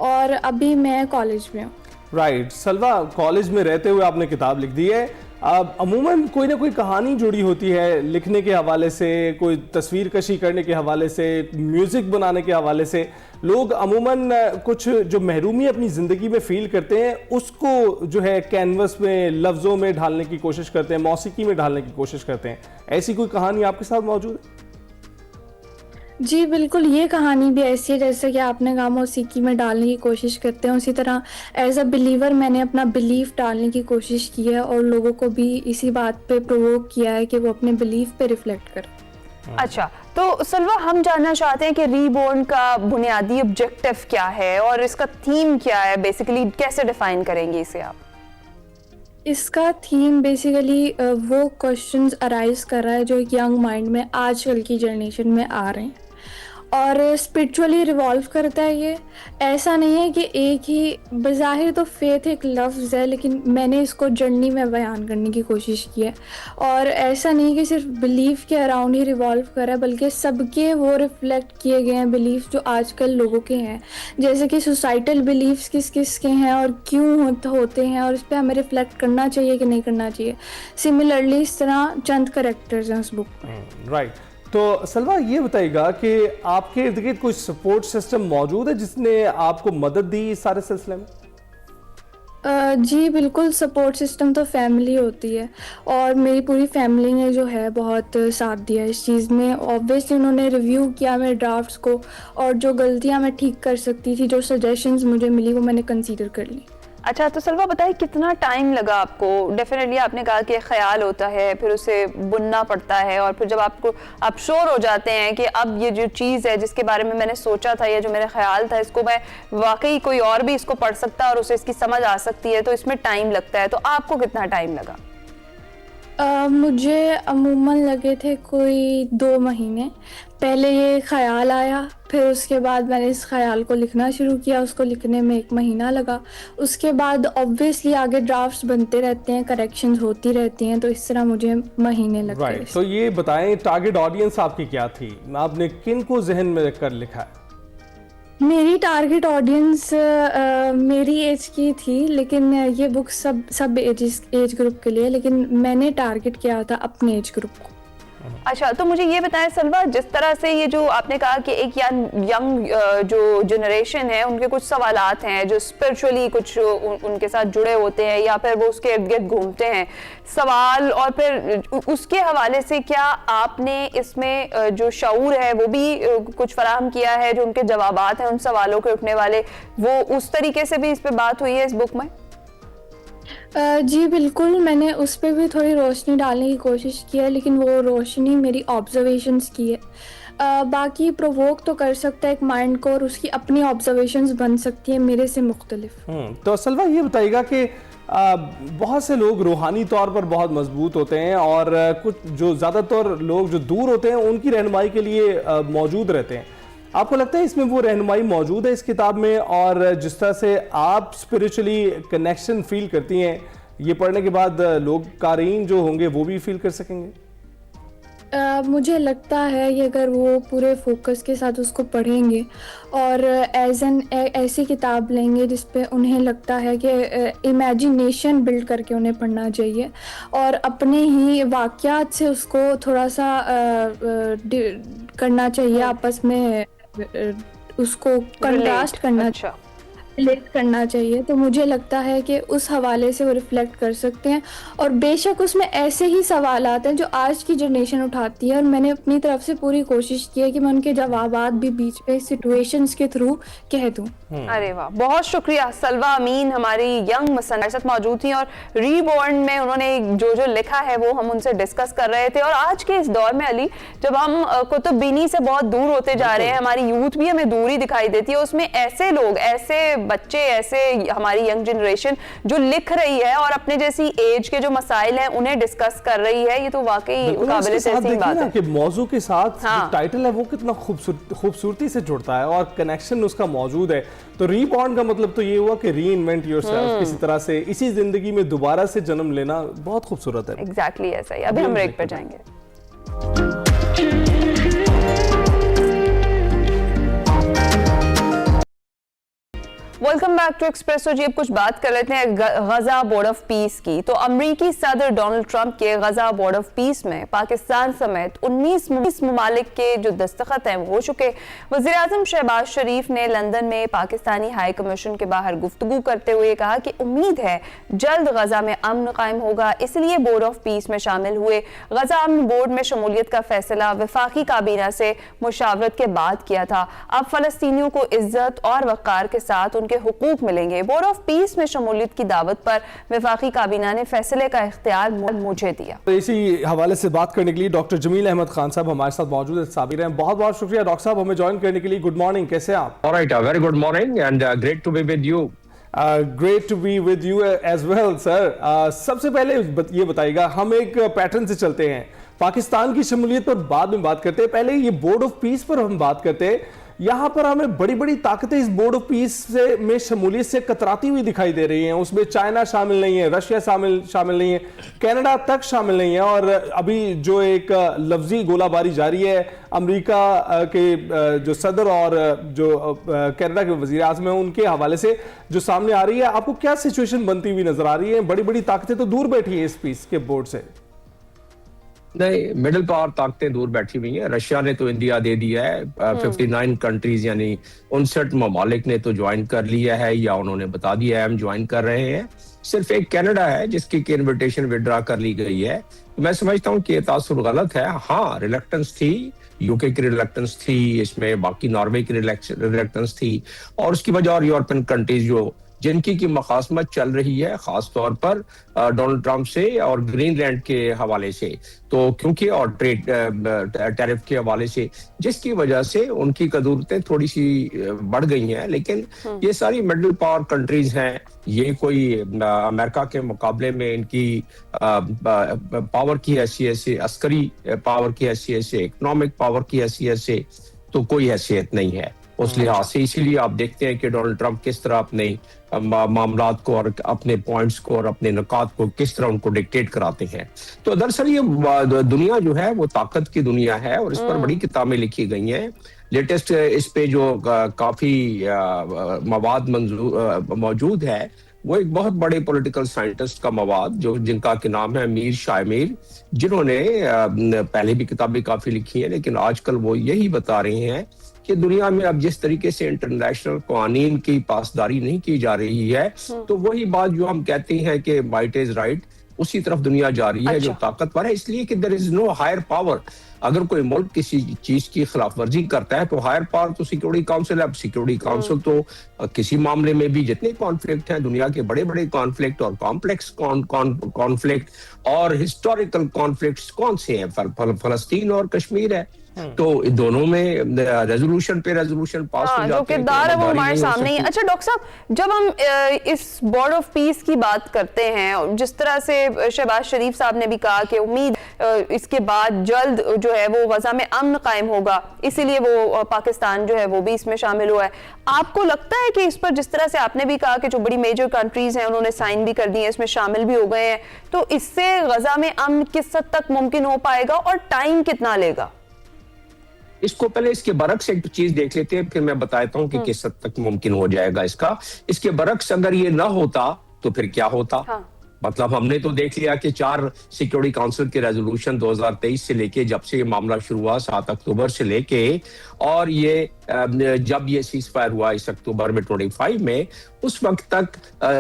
और अभी मैं कॉलेज में हूँ। राइट सलवा, कॉलेज में रहते हुए आपने किताब लिख दी है। अब अमूमन कोई ना कोई कहानी जुड़ी होती है लिखने के हवाले से, कोई तस्वीर कशी करने के हवाले से, म्यूज़िक बनाने के हवाले से। लोग अमूमन कुछ जो महरूमी अपनी ज़िंदगी में फ़ील करते हैं उसको जो है कैनवस में, लफ्ज़ों में ढालने की कोशिश करते हैं, मौसीकी में ढालने की कोशिश करते हैं। ऐसी कोई कहानी आपके साथ मौजूद है? जी बिल्कुल, ये कहानी भी ऐसी है जैसे कि आपने कहा मौसीकी में डालने की कोशिश करते हैं, उसी तरह एज अ बिलीवर मैंने अपना बिलीफ डालने की कोशिश की है और लोगों को भी इसी बात पे प्रोवोक किया है कि वो अपने बिलीफ पे रिफ्लेक्ट करें। अच्छा, तो सलवा, हम जानना चाहते हैं कि रीबॉर्न का बुनियादी ऑब्जेक्टिव क्या है और इसका थीम क्या है? बेसिकली कैसे डिफाइन करेंगे इसे आप? इसका थीम बेसिकली वो क्वेश्चंस अराइज कर रहा है जो एक यंग माइंड में आजकल की जनरेशन में आ रहे हैं, और स्पिरिचुअली रिवॉल्व करता है। ये ऐसा नहीं है कि एक ही, बज़ाहिर तो फेथ एक लफ्ज़ है, लेकिन मैंने इसको जर्नी में बयान करने की कोशिश की है। और ऐसा नहीं कि सिर्फ बिलीफ के अराउंड ही रिवॉल्व कर रहा है, बल्कि सबके वो रिफ्लेक्ट किए गए हैं बिलीफ जो आजकल लोगों के हैं, जैसे कि सोसाइटल बिलीफ्स किस किस के हैं और क्यों होते हैं, और इस पर हमें रिफ्लेक्ट करना चाहिए कि नहीं करना चाहिए। सिमिलरली इस तरह चंद करैक्टर्स हैं उस बुक में। राइट, तो सलवा ये बताइएगा कि आपके इर्द गिर्द कोई सपोर्ट सिस्टम मौजूद है जिसने आपको मदद दी इस सारे सिलसिले में? जी बिल्कुल, सपोर्ट सिस्टम तो फैमिली होती है, और मेरी पूरी फैमिली ने जो है बहुत साथ दिया इस चीज़ में। ऑब्वियसली उन्होंने रिव्यू किया मेरे ड्राफ्ट्स को, और जो गलतियां मैं ठीक कर सकती थी, जो सजेशंस मुझे मिली, वो मैंने कंसीडर कर ली। अच्छा, तो सलवा बताइए कितना टाइम लगा आपको? डेफिनेटली आपने कहा कि ख्याल होता है, फिर उसे बुनना पड़ता है, और फिर जब आप श्योर हो जाते हैं कि अब ये जो चीज़ है जिसके बारे में मैंने सोचा था, ये जो मेरा ख्याल था, इसको मैं वाकई कोई और भी इसको पढ़ सकता है और उसे इसकी समझ आ सकती है, तो इसमें टाइम लगता है। तो आपको कितना टाइम लगा? मुझे अमूमन लगे थे कोई 2 महीने। पहले ये ख्याल आया, फिर उसके बाद मैंने इस ख्याल को लिखना शुरू किया, उसको लिखने में 1 महीना लगा। उसके बाद ऑब्वियसली आगे ड्राफ्ट्स बनते रहते हैं, करेक्शंस होती रहती हैं, तो इस तरह मुझे महीने लगते हैं। राइट, तो ये बताएं टारगेट ऑडियंस आपकी क्या थी? आपने किन को जहन में रखकर लिखा है? मेरी टारगेट ऑडियंस मेरी एज की थी, लेकिन ये बुक सब एज ग्रुप के लिए, लेकिन मैंने टारगेट किया था अपने एज ग्रुप को। अच्छा, तो मुझे ये बताएं सलवा, जिस तरह से ये जो आपने कहा कि एक यंग जो जनरेशन है, उनके कुछ सवालात हैं जो स्पिरिचुअली कुछ उनके साथ जुड़े होते हैं, या फिर वो उसके इर्द गिर्द घूमते हैं सवाल, और फिर उसके हवाले से क्या आपने इसमें जो शऊर है वो भी कुछ फराहम किया है? जो उनके जवाबात हैं उन सवालों के उठने वाले, वो उस तरीके से भी इस पर बात हुई है इस बुक में? जी बिल्कुल, मैंने उस पर भी थोड़ी रोशनी डालने की कोशिश की है, लेकिन वो रोशनी मेरी ऑब्जर्वेशंस की है। बाकी प्रोवोक तो कर सकता है एक माइंड को, और उसकी अपनी ऑब्जर्वेशंस बन सकती है मेरे से मुख्तलिफ। तो सलवा ये बताइएगा कि बहुत से लोग रूहानी तौर पर बहुत मजबूत होते हैं, और कुछ जो ज़्यादातर लोग जो दूर होते हैं उनकी रहनुमाई के लिए मौजूद रहते हैं। आपको लगता है इसमें वो रहनुमाई मौजूद है इस किताब में? और जिस तरह से आप स्पिरिचुअली कनेक्शन फील करती हैं, ये पढ़ने के बाद लोग कारीन जो होंगे वो भी फील कर सकेंगे? मुझे लगता है कि अगर वो पूरे फोकस के साथ उसको पढ़ेंगे और ऐसी किताब लेंगे जिस पे उन्हें लगता है कि इमेजिनेशन बिल्ड करके उन्हें पढ़ना चाहिए और अपने ही वाक़यात से उसको थोड़ा सा करना चाहिए, आपस में उसको कंट्रास्ट करना रिलेट करना चाहिए। तो मुझे लगता है कि उस हवाले से वो रिफ्लेक्ट कर सकते हैं और बेशक उसमें ऐसे ही सवाल आते हैं जो आज की जनरेशन उठाती है और मैंने अपनी तरफ से पूरी कोशिश की है कि मैं उनके जवाबात भी बीच में सिचुएशंस के थ्रू कह दूं। अरे वाह, बहुत शुक्रिया। सलवा अमीन हमारी यंग मुसन्निफ़ साथ मौजूद थी और रीबॉर्न में उन्होंने जो लिखा है वो हम उनसे डिस्कस कर रहे थे। और आज के इस दौर में अली, जब हम कुतुबीनी से बहुत दूर होते जा रहे हैं, हमारी यूथ भी हमें दूर ही दिखाई देती है, उसमें ऐसे लोग, ऐसे बच्चे, ऐसे हमारी यंग जनरेशन जो लिख रही है और अपने जैसी एज के जो मसाइल हैं उन्हें डिस्कस कर रही है, ये तो वाकई काबिल तहसीन बात है कि मौजू के साथ जो टाइटल है वो कितना खूबसूरती से जुड़ता है और कनेक्शन उसका मौजूद है। तो रीबॉर्न का मतलब तो ये हुआ कि री इन्वेंट योरसेल्फ, किसी तरह से इसी जिंदगी में दोबारा से जन्म लेना बहुत खूबसूरत है। एग्जैक्टली ऐसा ही। अभी हम ब्रेक पर जाएंगे। वेलकम बैक टू एक्सप्रेसो जी। अब कुछ बात कर लेते हैं गजा बोर्ड ऑफ पीस की। तो अमरीकी सदर डोनाल्ड ट्रंप के गजा बोर्ड ऑफ पीस में पाकिस्तान समेत 19 ममालिक के जो दस्तखत हैं वो हो चुके। वज़ीर-ए-आज़म शहबाज शरीफ ने लंदन में पाकिस्तानी हाई कमीशन के बाहर गुफ्तगू करते हुए कहा कि उम्मीद है जल्द गजा में अमन कायम होगा, इसलिए बोर्ड ऑफ पीस में शामिल हुए। गजा अमन बोर्ड में शमूलियत का फैसला वफाकी काबीना से मुशावरत के बाद किया था। अब फलस्तीनियों को इज्जत और वक़ार के साथ उनके हुकूक मिलेंगे। बोर्ड ऑफ पीस में शमूलियत की दावत पर वफाकी काबीना ने फैसले का इख्तियार मुझे दिया। तो इसी हवाले से बात करने के लिए डॉक्टर जमील अहमद खान साहब हमारे साथ मौजूद है। साबिर हैं, बहुत बहुत शुक्रिया डॉक्टर साहब हमें ज्वाइन करने के लिए। गुड मॉर्निंग, कैसे हैं आप? Alright, very good morning and great to be with you. Great to be with you as well sir. सबसे पहले ये बताइएगा, हम एक पैटर्न से चलते हैं, पाकिस्तान की शमूलियत पर बाद में बात करते हैं, पहले ये बोर्ड ऑफ पीस पर हम बात करते हैं। यहाँ पर हमें बड़ी बड़ी ताकतें इस बोर्ड ऑफ पीस से में शमूलियत से कतराती हुई दिखाई दे रही हैं। उसमें चाइना शामिल नहीं है, रशिया शामिल नहीं है, कनाडा तक शामिल नहीं है। और अभी जो एक लफ्जी गोलाबारी जारी है अमेरिका के जो सदर और जो कनाडा के वजीर आज़म हैं उनके हवाले से जो सामने आ रही है, आपको क्या सिचुएशन बनती हुई नजर आ रही है? बड़ी बड़ी ताकतें तो दूर बैठी है इस पीस के बोर्ड से। नहीं, मिडिल पावर ताकतें दूर बैठी हुई हैं। रशिया ने तो इंडिया दे दिया है, 59 कंट्रीज यानी 59 ममालिक ने तो ज्वाइन कर लिया है या उन्होंने बता दिया है हम ज्वाइन कर रहे हैं। सिर्फ एक कनाडा है जिसकी इन्विटेशन विड्रा कर ली गई है। मैं समझता हूँ कि ये तासुर गलत है। हाँ, रिलक्टेंस थी, यूके की रिलक्टेंस थी, इसमें बाकी नॉर्वे की रिलक्टेंस थी और उसकी वजह और यूरोपियन कंट्रीज जिनकी की मखासमत चल रही है खास तौर पर डोनाल्ड ट्रंप से और ग्रीनलैंड के हवाले से, तो क्योंकि और ट्रेड टैरिफ के हवाले से, जिसकी वजह से उनकी कदूरतें थोड़ी सी बढ़ गई हैं। लेकिन ये सारी मिडिल पावर कंट्रीज हैं, ये कोई अमेरिका के मुकाबले में इनकी पावर की हैसियत से, अस्करी पावर की हैसियत से, इकोनॉमिक पावर की हैसियत से तो कोई हैसियत नहीं है उस लिहाज से। इसीलिए आप देखते हैं कि डोनाल्ड ट्रंप किस तरह अपने मामलात को और अपने पॉइंट्स को और अपने नुकात को किस तरह उनको डिक्टेट कराते हैं। तो दरअसल ये दुनिया जो है वो ताकत की दुनिया है और इस पर बड़ी किताबें लिखी गई हैं। लेटेस्ट इस पे जो काफी मवाद मौजूद है वो एक बहुत बड़े पॉलिटिकल साइंटिस्ट का मवाद जो जिनका के नाम है मीर शामिर, जिन्होंने पहले भी किताबें काफी लिखी हैं, लेकिन आजकल वो यही बता रहे हैं कि दुनिया में अब जिस तरीके से इंटरनेशनल कानून की पासदारी नहीं की जा रही है, तो वही बात जो हम कहते हैं कि माइट इज राइट, उसी तरफ दुनिया जा रही है जो ताकतवर है। इसलिए कि there is no higher power. अगर कोई मुल्क किसी चीज की खिलाफ वर्जी करता है तो हायर पावर तो सिक्योरिटी काउंसिल है। अब सिक्योरिटी काउंसिल तो किसी मामले में भी जितने कॉन्फ्लिक्ट हैं, दुनिया के बड़े बड़े कॉन्फ्लिक्ट और कॉम्प्लेक्स कॉन्फ्लिक्ट और हिस्टोरिकल कॉन्फ्लिक्ट्स कौन से हैं? फलस्तीन और कश्मीर है। तो दोनों में रेजोल्यूशन पास हो जाते हैं, जो किरदार है वो हमारे सामने ही। अच्छा डॉक्टर साहब, जब हम इस बोर्ड ऑफ पीस की बात करते हैं, जिस तरह से शहबाज शरीफ साहब ने भी कहा कि उम्मीद इसके बाद जल्द जो है वो गजा में अमन कायम होगा, इसीलिए वो पाकिस्तान जो है वो भी इसमें शामिल हुआ है। आपको लगता है कि इस पर, जिस तरह से आपने भी कहा कि जो बड़ी मेजर कंट्रीज हैं उन्होंने साइन भी कर दिए, इसमें शामिल भी हो गए हैं, तो इससे गजा में अमन किस हद तक मुमकिन हो पाएगा और टाइम कितना लेगा? इसको पहले इसके बरक्स एक चीज देख लेते हैं, फिर मैं बताता हूँ कि किस हद तक मुमकिन हो जाएगा इसका। इसके बरक्स अगर ये ना होता तो फिर क्या होता? हाँ। मतलब हमने तो देख लिया कि 4 सिक्योरिटी काउंसिल के रेजोल्यूशन 2023 से लेके, जब से ये मामला शुरू हुआ 7 अक्टूबर से लेके, और ये जब ये सीज फायर हुआ इस अक्टूबर में 25 में, उस वक्त तक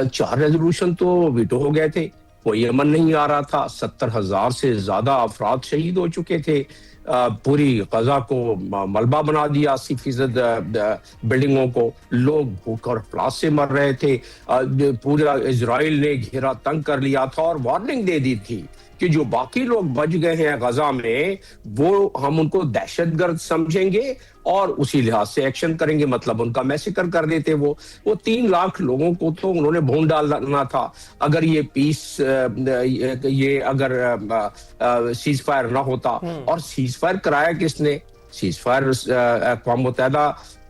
4 रेजोल्यूशन तो वीटो हो गए थे, कोई अमन नहीं आ रहा था। 70,000 से ज्यादा अफराद शहीद हो चुके थे, पूरी गजा को मलबा बना दिया, 80% बिल्डिंगों को, लोग भूख और प्यास से मर रहे थे, पूरा इजराइल ने घेरा तंग कर लिया था और वार्निंग दे दी थी कि जो बाकी लोग बच गए हैं गजा में वो हम उनको दहशतगर्द समझेंगे और उसी लिहाज से एक्शन करेंगे, मतलब उनका मैसेकर कर देते। वो 3 लाख लोगों को तो उन्होंने भून डालना था। अगर ये पीस, ये अगर सीज फायर ना होता, और सीज फायर कराया किसने? सीज फायर अक़वाम मुत्तहिदा,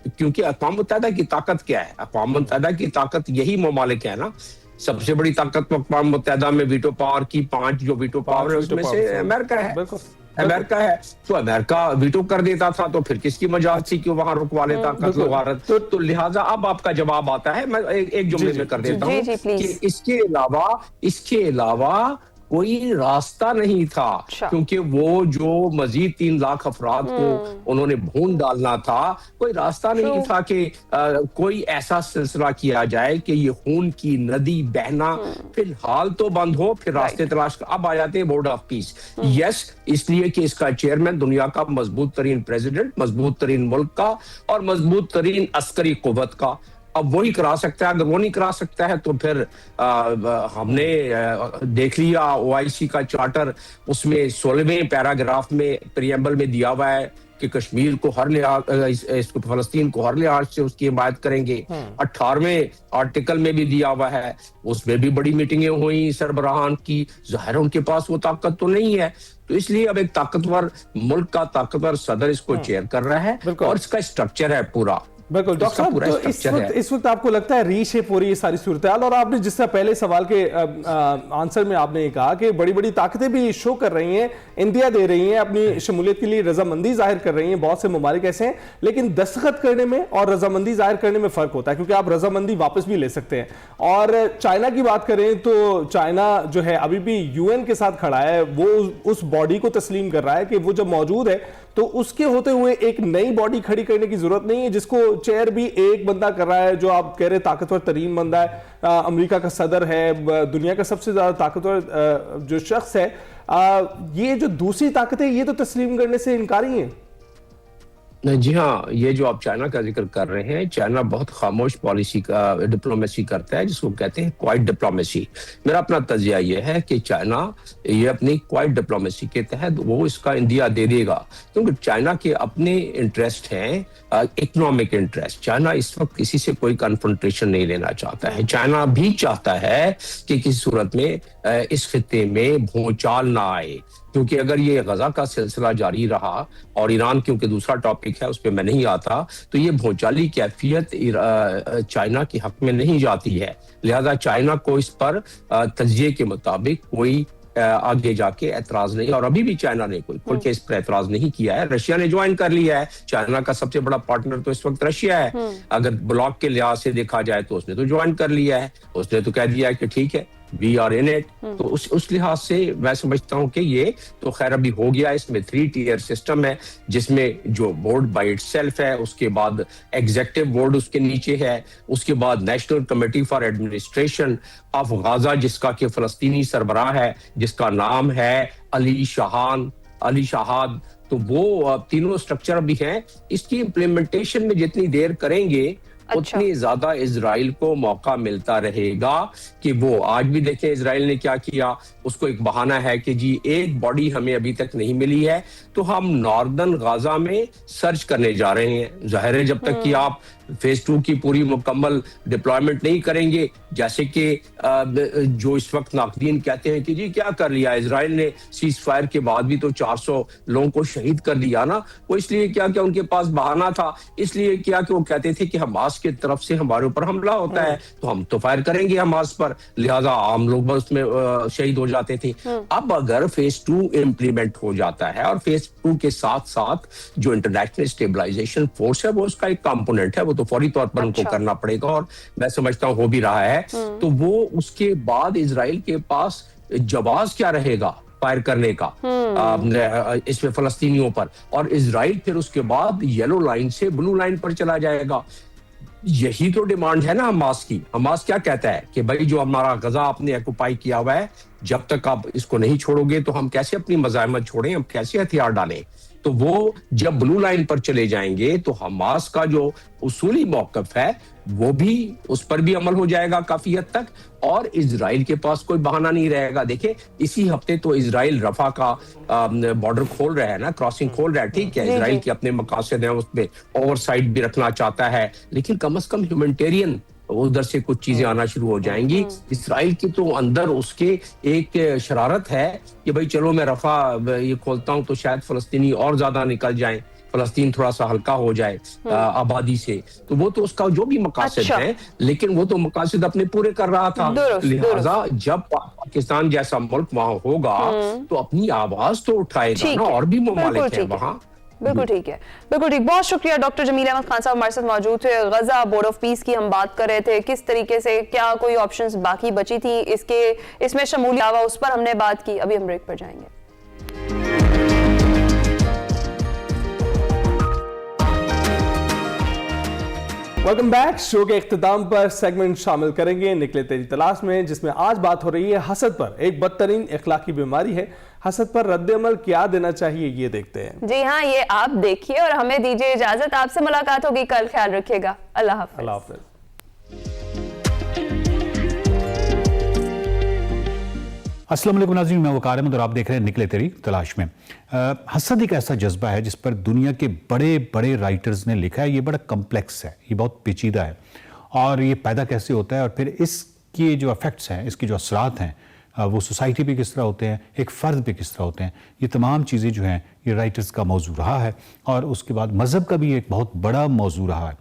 क्योंकि अक़वाम मुत्तहिदा की ताकत क्या है? अक़वाम मुत्तहिदा की ताकत यही ममालिक है ना। सबसे बड़ी ताकत अक़वाम मुत्तहिदा में वीटो पावर की 5 जो वीटो पावर है उसमें से अमेरिका है। अमेरिका है, तो अमेरिका वीटो कर देता था तो फिर किसकी मजाल थी कि वहां रुकवा लेता कत्ल गारत? तो लिहाजा अब आपका जवाब आता है, मैं एक जुमले में कर देता हूँ कि इसके अलावा कोई रास्ता नहीं था, क्योंकि वो जो मजीद 3 लाख अफराद को उन्होंने भून डालना था, कोई रास्ता नहीं था कि कोई ऐसा सिलसिला किया जाए कि ये खून की नदी बहना फिलहाल तो बंद हो, फिर रास्ते तलाश। अब आ जाते हैं बोर्ड ऑफ पीस। यस, इसलिए कि इसका चेयरमैन दुनिया का मजबूत तरीन प्रेसिडेंट, मजबूत तरीन मुल्क का और मजबूत तरीन अस्करी कुव्वत का, अब वही करा सकता है। अगर वो नहीं करा सकता है तो फिर हमने देख लिया OIC का चार्टर, उसमें 16वें पैराग्राफ में प्रियम्बल में दिया हुआ है कि कश्मीर को हर लिहाज, फलस्तीन को हर लिहाज से उसकी हिमायत करेंगे। 18वें आर्टिकल में भी दिया हुआ है, उसमें भी बड़ी मीटिंगें हुई सरबराहान की। ज़ाहिर उनके पास वो ताकत तो नहीं है, तो इसलिए अब एक ताकतवर मुल्क का ताकतवर सदर इसको चेयर कर रहा है और इसका स्ट्रक्चर है पूरा। बिल्कुल डॉक्टर साहब, तो इस वक्त आपको लगता है रीशेप हो रही है सारी सूरत हाल, और आपने जिस तरह पहले सवाल के आंसर में आपने ये कहा कि बड़ी बड़ी ताकतें भी शो कर रही हैं, इंदिया दे रही हैं, अपनी शमूलियत के लिए रजामंदी जाहिर कर रही हैं। बहुत से ममालिक ऐसे हैं, लेकिन दस्तखत करने में और रजामंदी जाहिर करने में फर्क होता है, क्योंकि आप रजामंदी वापस भी ले सकते हैं। और चाइना की बात करें तो चाइना जो है अभी भी UN के साथ खड़ा है, वो उस बॉडी को तस्लीम कर रहा है कि वो जब मौजूद है तो उसके होते हुए एक नई बॉडी खड़ी करने की जरूरत नहीं है, जिसको चेयर भी एक बंदा कर रहा है, जो आप कह रहे ताकतवर तरीन बंदा है, अमेरिका का सदर है, दुनिया का सबसे ज्यादा ताकतवर जो शख्स है। ये जो दूसरी ताकतें ये तो तस्लीम करने से इनकारी हैं। जी हाँ, ये जो आप चाइना का जिक्र कर रहे हैं, चाइना बहुत खामोश पॉलिसी का डिप्लोमेसी करता है, जिसको कहते हैं क्वाइट डिप्लोमेसी। मेरा अपना तजिया ये है कि चाइना ये अपनी क्वाइट डिप्लोमेसी के तहत वो इसका इंडिया दे देगा, क्योंकि चाइना के अपने इंटरेस्ट हैं, इकोनॉमिक इंटरेस्ट। चाइना इस वक्त किसी से कोई कन्फ्रंटेशन नहीं लेना चाहता है। चाइना भी चाहता है कि किसी सूरत में इस खित्ते में भूचाल ना आए, क्योंकि अगर ये गजा का सिलसिला जारी रहा, और ईरान क्योंकि दूसरा टॉपिक है उस पर मैं नहीं आता, तो ये भूचाली कैफियत चाइना के हक में नहीं जाती है। लिहाजा चाइना को इस पर तजिए के मुताबिक कोई आगे जाके एतराज नहीं, और अभी भी चाइना ने कोई खुल के इस पर एतराज नहीं किया है। रशिया ने ज्वाइन कर लिया है, चाइना का सबसे बड़ा पार्टनर तो इस वक्त रशिया है। अगर ब्लॉक के लिहाज से देखा जाए तो उसने तो ज्वाइन कर लिया है, उसने तो कह दिया है कि ठीक है वी आर इन इट। तो उस लिहाज से मैं समझता हूं कि ये तो खैर अभी हो गया। इसमें 3 टियर सिस्टम है, जिसमें जो बोर्ड बाय इटसेल्फ है, उसके बाद एग्जीक्यूटिव बोर्ड उसके नीचे है, उसके बाद national committee for administration of Gaza, जिसका कि फलस्तीनी सरबराह है, जिसका नाम है अली शाहाद। तो वो तीनों स्ट्रक्चर भी हैं। इसकी इम्प्लीमेंटेशन में जितनी देर करेंगे उतनी ज्यादा इजराइल को मौका मिलता रहेगा कि वो, आज भी देखें इजराइल ने क्या किया, उसको एक बहाना है कि जी एक बॉडी हमें अभी तक नहीं मिली है, तो हम नॉर्दर्न गाजा में सर्च करने जा रहे हैं। जाहिर है जब तक कि आप फेज 2 की पूरी मुकम्मल डिप्लॉयमेंट नहीं करेंगे, जैसे कि जो इस वक्त नाकदीन कहते हैं कि जी क्या कर लिया इजराइल ने, सीज फायर के बाद भी तो 400 लोगों को शहीद कर दिया ना। वो इसलिए क्या कि उनके पास बहाना था, इसलिए क्या कि वो कहते थे कि हमास की तरफ से हमारे ऊपर हमला होता है तो हम तो फायर करेंगे हमास पर, लिहाजा आम लोग बस में शहीद हो जाते थे। अब अगर फेज 2 इम्प्लीमेंट हो जाता है और फेज 2 के साथ साथ जो इंटरनेशनल स्टेबलाइजेशन फोर्स है वो उसका एक कंपोनेंट है, वो तो फौरी तौर पर उनको करना पड़ेगा और मैं समझता हूँ हो भी रहा है। तो वो उसके बाद इजराइल के पास जवाब क्या रहेगा फायर करने का इसमें फलस्तीनियों पर, और इजराइल फिर उसके बाद येलो लाइन से ब्लू लाइन पर चला जाएगा। यही तो डिमांड है ना हमास की। हमास क्या कहता है कि भाई जो हमारा गजा आपने ऑक्युपाई किया हुआ है, जब तक आप इसको नहीं छोड़ोगे तो हम कैसे अपनी मज़ाहमत छोड़ें, हम कैसे हथियार डालें। तो वो जब ब्लू लाइन पर चले जाएंगे तो हमास का जो उसूली मौकफ है वो भी, उस पर भी अमल हो जाएगा काफी हद तक, और इजराइल के पास कोई बहाना नहीं रहेगा। देखिए इसी हफ्ते तो इजराइल रफा का बॉर्डर खोल रहा है ना, क्रॉसिंग खोल रहा है, ठीक है, इजराइल के अपने मकासद हैं, उसमें ओवरसाइट भी रखना चाहता है, लेकिन कम से कम ह्यूमैनिटेरियन उधर से कुछ चीजें आना शुरू हो जाएंगी। इजराइल की तो अंदर उसके एक शरारत है कि भाई चलो मैं रफा ये खोलता हूं तो शायद फलस्तीनी और ज्यादा निकल जाएं, फलस्तीन थोड़ा सा हल्का हो जाए आबादी से, तो वो तो उसका जो भी मकासद है, लेकिन वो तो मकासद अपने पूरे कर रहा था। लिहाजा जब पाकिस्तान जैसा मुल्क वहां होगा तो अपनी आवाज तो उठाएगा ना, और भी ममालिक है वहां। बिल्कुल ठीक है, बिल्कुल ठीक। बहुत शुक्रिया डॉक्टर जमील अहमद खान साहब हमारे साथ मौजूद थे। गजा बोर्ड ऑफ पीस की हम बात कर रहे थे, किस तरीके से क्या कोई ऑप्शंस बाकी बची थी इसमें शमूलियत, उस पर हमने बात की। अभी हम ब्रेक पर जाएंगे। Welcome back. शो के इख्तिताम पर सेगमेंट शामिल करेंगे निकले तेरी तलाश में, जिसमें आज बात हो रही है हसद पर। एक बदतरीन इखलाकी बीमारी है, हसद पर रद्द-ए-अमल क्या देना चाहिए ये देखते हैं। जी हाँ, ये आप देखिए और हमें दीजिए इजाजत। आपसे मुलाकात होगी कल, ख्याल रखिएगा। अल्लाह हाफ़िज़। अल्लाह हाफ़िज़। अस्सलाम वालेकुम नाज़रीन, मैं वकार अहमद और आप देख रहे हैं निकले तेरी तलाश में। हसद एक ऐसा जज्बा है जिस पर दुनिया के बड़े बड़े राइटर्स ने लिखा है। ये बड़ा कम्प्लेक्स है, ये बहुत पेचीदा है, और ये पैदा कैसे होता है और फिर इसके जो इफ़ेक्ट्स हैं, इसके जो असरात हैं, वो सोसाइटी पे किस तरह होते हैं, एक फ़र्द पे किस तरह होते हैं, ये तमाम चीज़ें जो हैं ये राइटर्स का मौजू रहा है। और उसके बाद मज़हब का भी एक बहुत बड़ा मौजू रहा है।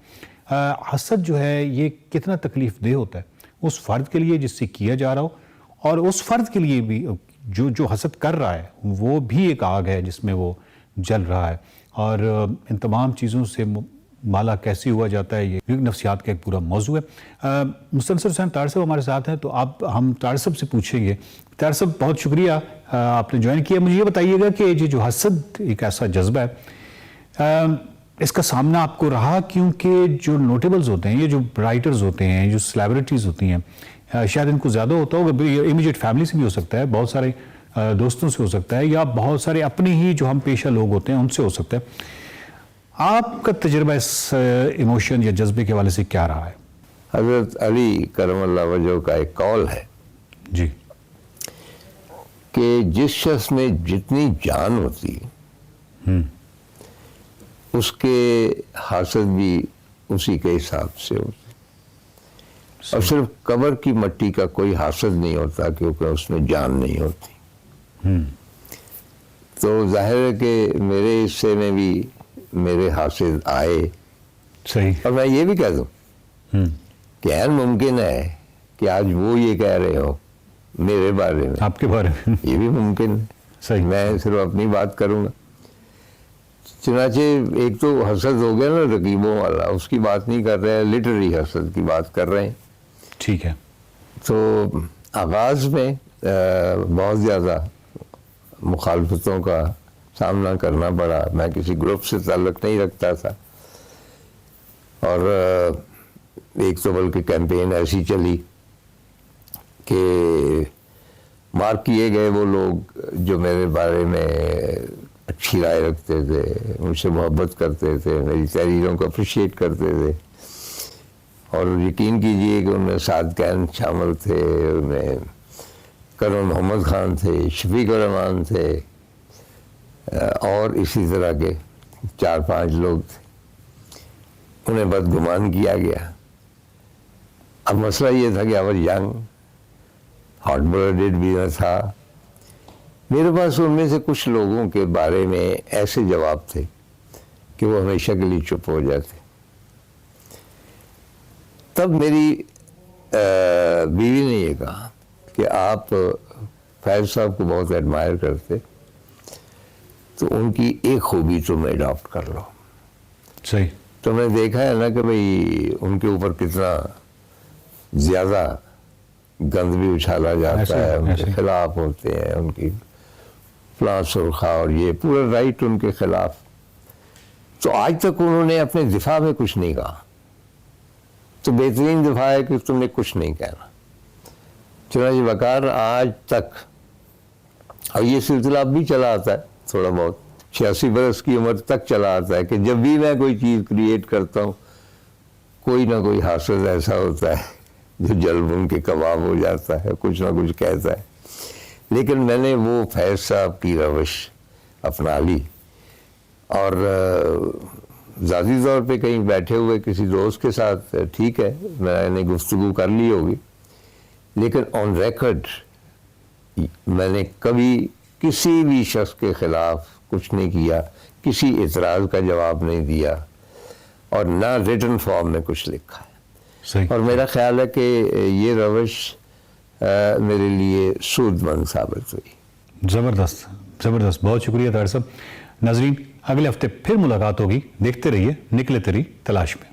हसद जो है ये कितना तकलीफ़ देह होता है उस फ़र्द के लिए जिससे किया जा रहा हो, और उस फ़र्द के लिए भी जो हसद कर रहा है वो भी एक आग है जिसमें वो जल रहा है। और इन तमाम चीज़ों से माला कैसे हुआ जाता है, ये नफ्सियात का एक पूरा मौजू है। मुस्तनसर हुसैन तार साहब हमारे साथ हैं, तो हम तार साहब से पूछेंगे। तार साहब बहुत शुक्रिया आपने ज्वाइन किया। मुझे ये बताइएगा कि ये जो हसद एक ऐसा जज्बा है, इसका सामना आपको रहा क्योंकि जो नोटेबल्स होते हैं, ये जो राइटर्स होते हैं, जो सेलिब्रिटीज़ होती हैं, शायद इनको ज़्यादा होता होगा, इमीडिएट फैमिली से भी हो सकता है, बहुत सारे दोस्तों से हो सकता है, या बहुत सारे अपने ही जो हम पेशा लोग होते हैं उनसे हो सकता है। आपका तजुर्बा इस इमोशन या जज्बे के हवाले से क्या रहा है? हज़रत अली करमल्लाह वजह का एक कौल है जी कि जिस शख्स में जितनी जान होती उसके हासद भी उसी के हिसाब से होते, और सिर्फ कब्र की मट्टी का कोई हासद नहीं होता क्योंकि उसमें जान नहीं होती। तो जाहिर है कि मेरे हिस्से में भी मेरे हासिद आए। सही। और मैं ये भी कह दूं कि यार मुमकिन है कि आज वो ये कह रहे हो मेरे बारे में, आपके बारे में, ये भी मुमकिन है। सही। मैं सिर्फ अपनी बात करूंगा। चुनाचे एक तो हसद हो गया ना रकीबों वाला, उसकी बात नहीं कर रहे हैं, लिटरेरी हसद की बात कर रहे हैं। ठीक है। तो आगाज़ में बहुत ज़्यादा मुखालफतों का सामना करना पड़ा। मैं किसी ग्रुप से ताल्लुक़ नहीं रखता था, और एक तो बल्कि कैंपेन ऐसी चली कि मार्क किए गए वो लोग जो मेरे बारे में अच्छी राय रखते थे, मुझसे मोहब्बत करते थे, मेरी तहरीरों को अप्रिशिएट करते थे। और यकीन कीजिए कि उनमें साद कैन शामिल थे, उनमें कर्नल मोहम्मद खान थे, शफीक रहमान थे, और इसी तरह के 4-5 लोग थे। उन्हें बदगुमान किया गया। अब मसला ये था कि I was young, hot blooded भी न था। मेरे पास उनमें से कुछ लोगों के बारे में ऐसे जवाब थे कि वो हमेशा के लिए चुप हो जाते। तब मेरी बीवी ने ये कहा कि आप फैज साहब को बहुत एडमायर करते, तो उनकी एक खूबी तुम एडॉप्ट कर लो। सही। तुमने देखा है ना कि भाई उनके ऊपर कितना ज़्यादा गंद भी उछाला जाता है, उनके खिलाफ होते हैं, उनकी फलां सुरखा और ये पूरा राइट उनके खिलाफ। तो आज तक उन्होंने अपने दिफा में कुछ नहीं कहा। तो बेहतरीन दिफा है कि तुमने कुछ नहीं कहना। चुनांचे वकार आज तक, और ये सिलसिला अब भी चला आता है थोड़ा बहुत, 86 बरस की उम्र तक चला आता है कि जब भी मैं कोई चीज़ क्रिएट करता हूँ कोई ना कोई हासिल ऐसा होता है जो जल्ब उनके कबाब हो जाता है, कुछ ना कुछ कहता है। लेकिन मैंने वो फैज साहब की रवश अपना ली और ज़ाती तौर पे कहीं बैठे हुए किसी दोस्त के साथ ठीक है मैंने गुफ्तगू कर ली होगी, लेकिन ऑन रिकॉर्ड मैंने कभी किसी भी शख्स के ख़िलाफ़ कुछ नहीं किया, किसी इतराज़ का जवाब नहीं दिया और ना रिटन फॉर्म में कुछ लिखा है। सही। और मेरा ख्याल है कि ये रवश मेरे लिए सूदमंद साबित हुई। ज़बरदस्त, ज़बरदस्त, बहुत शुक्रिया ताहिर साहब। नाज़रीन, अगले हफ्ते फिर मुलाकात होगी। देखते रहिए निकले तेरी तलाश में।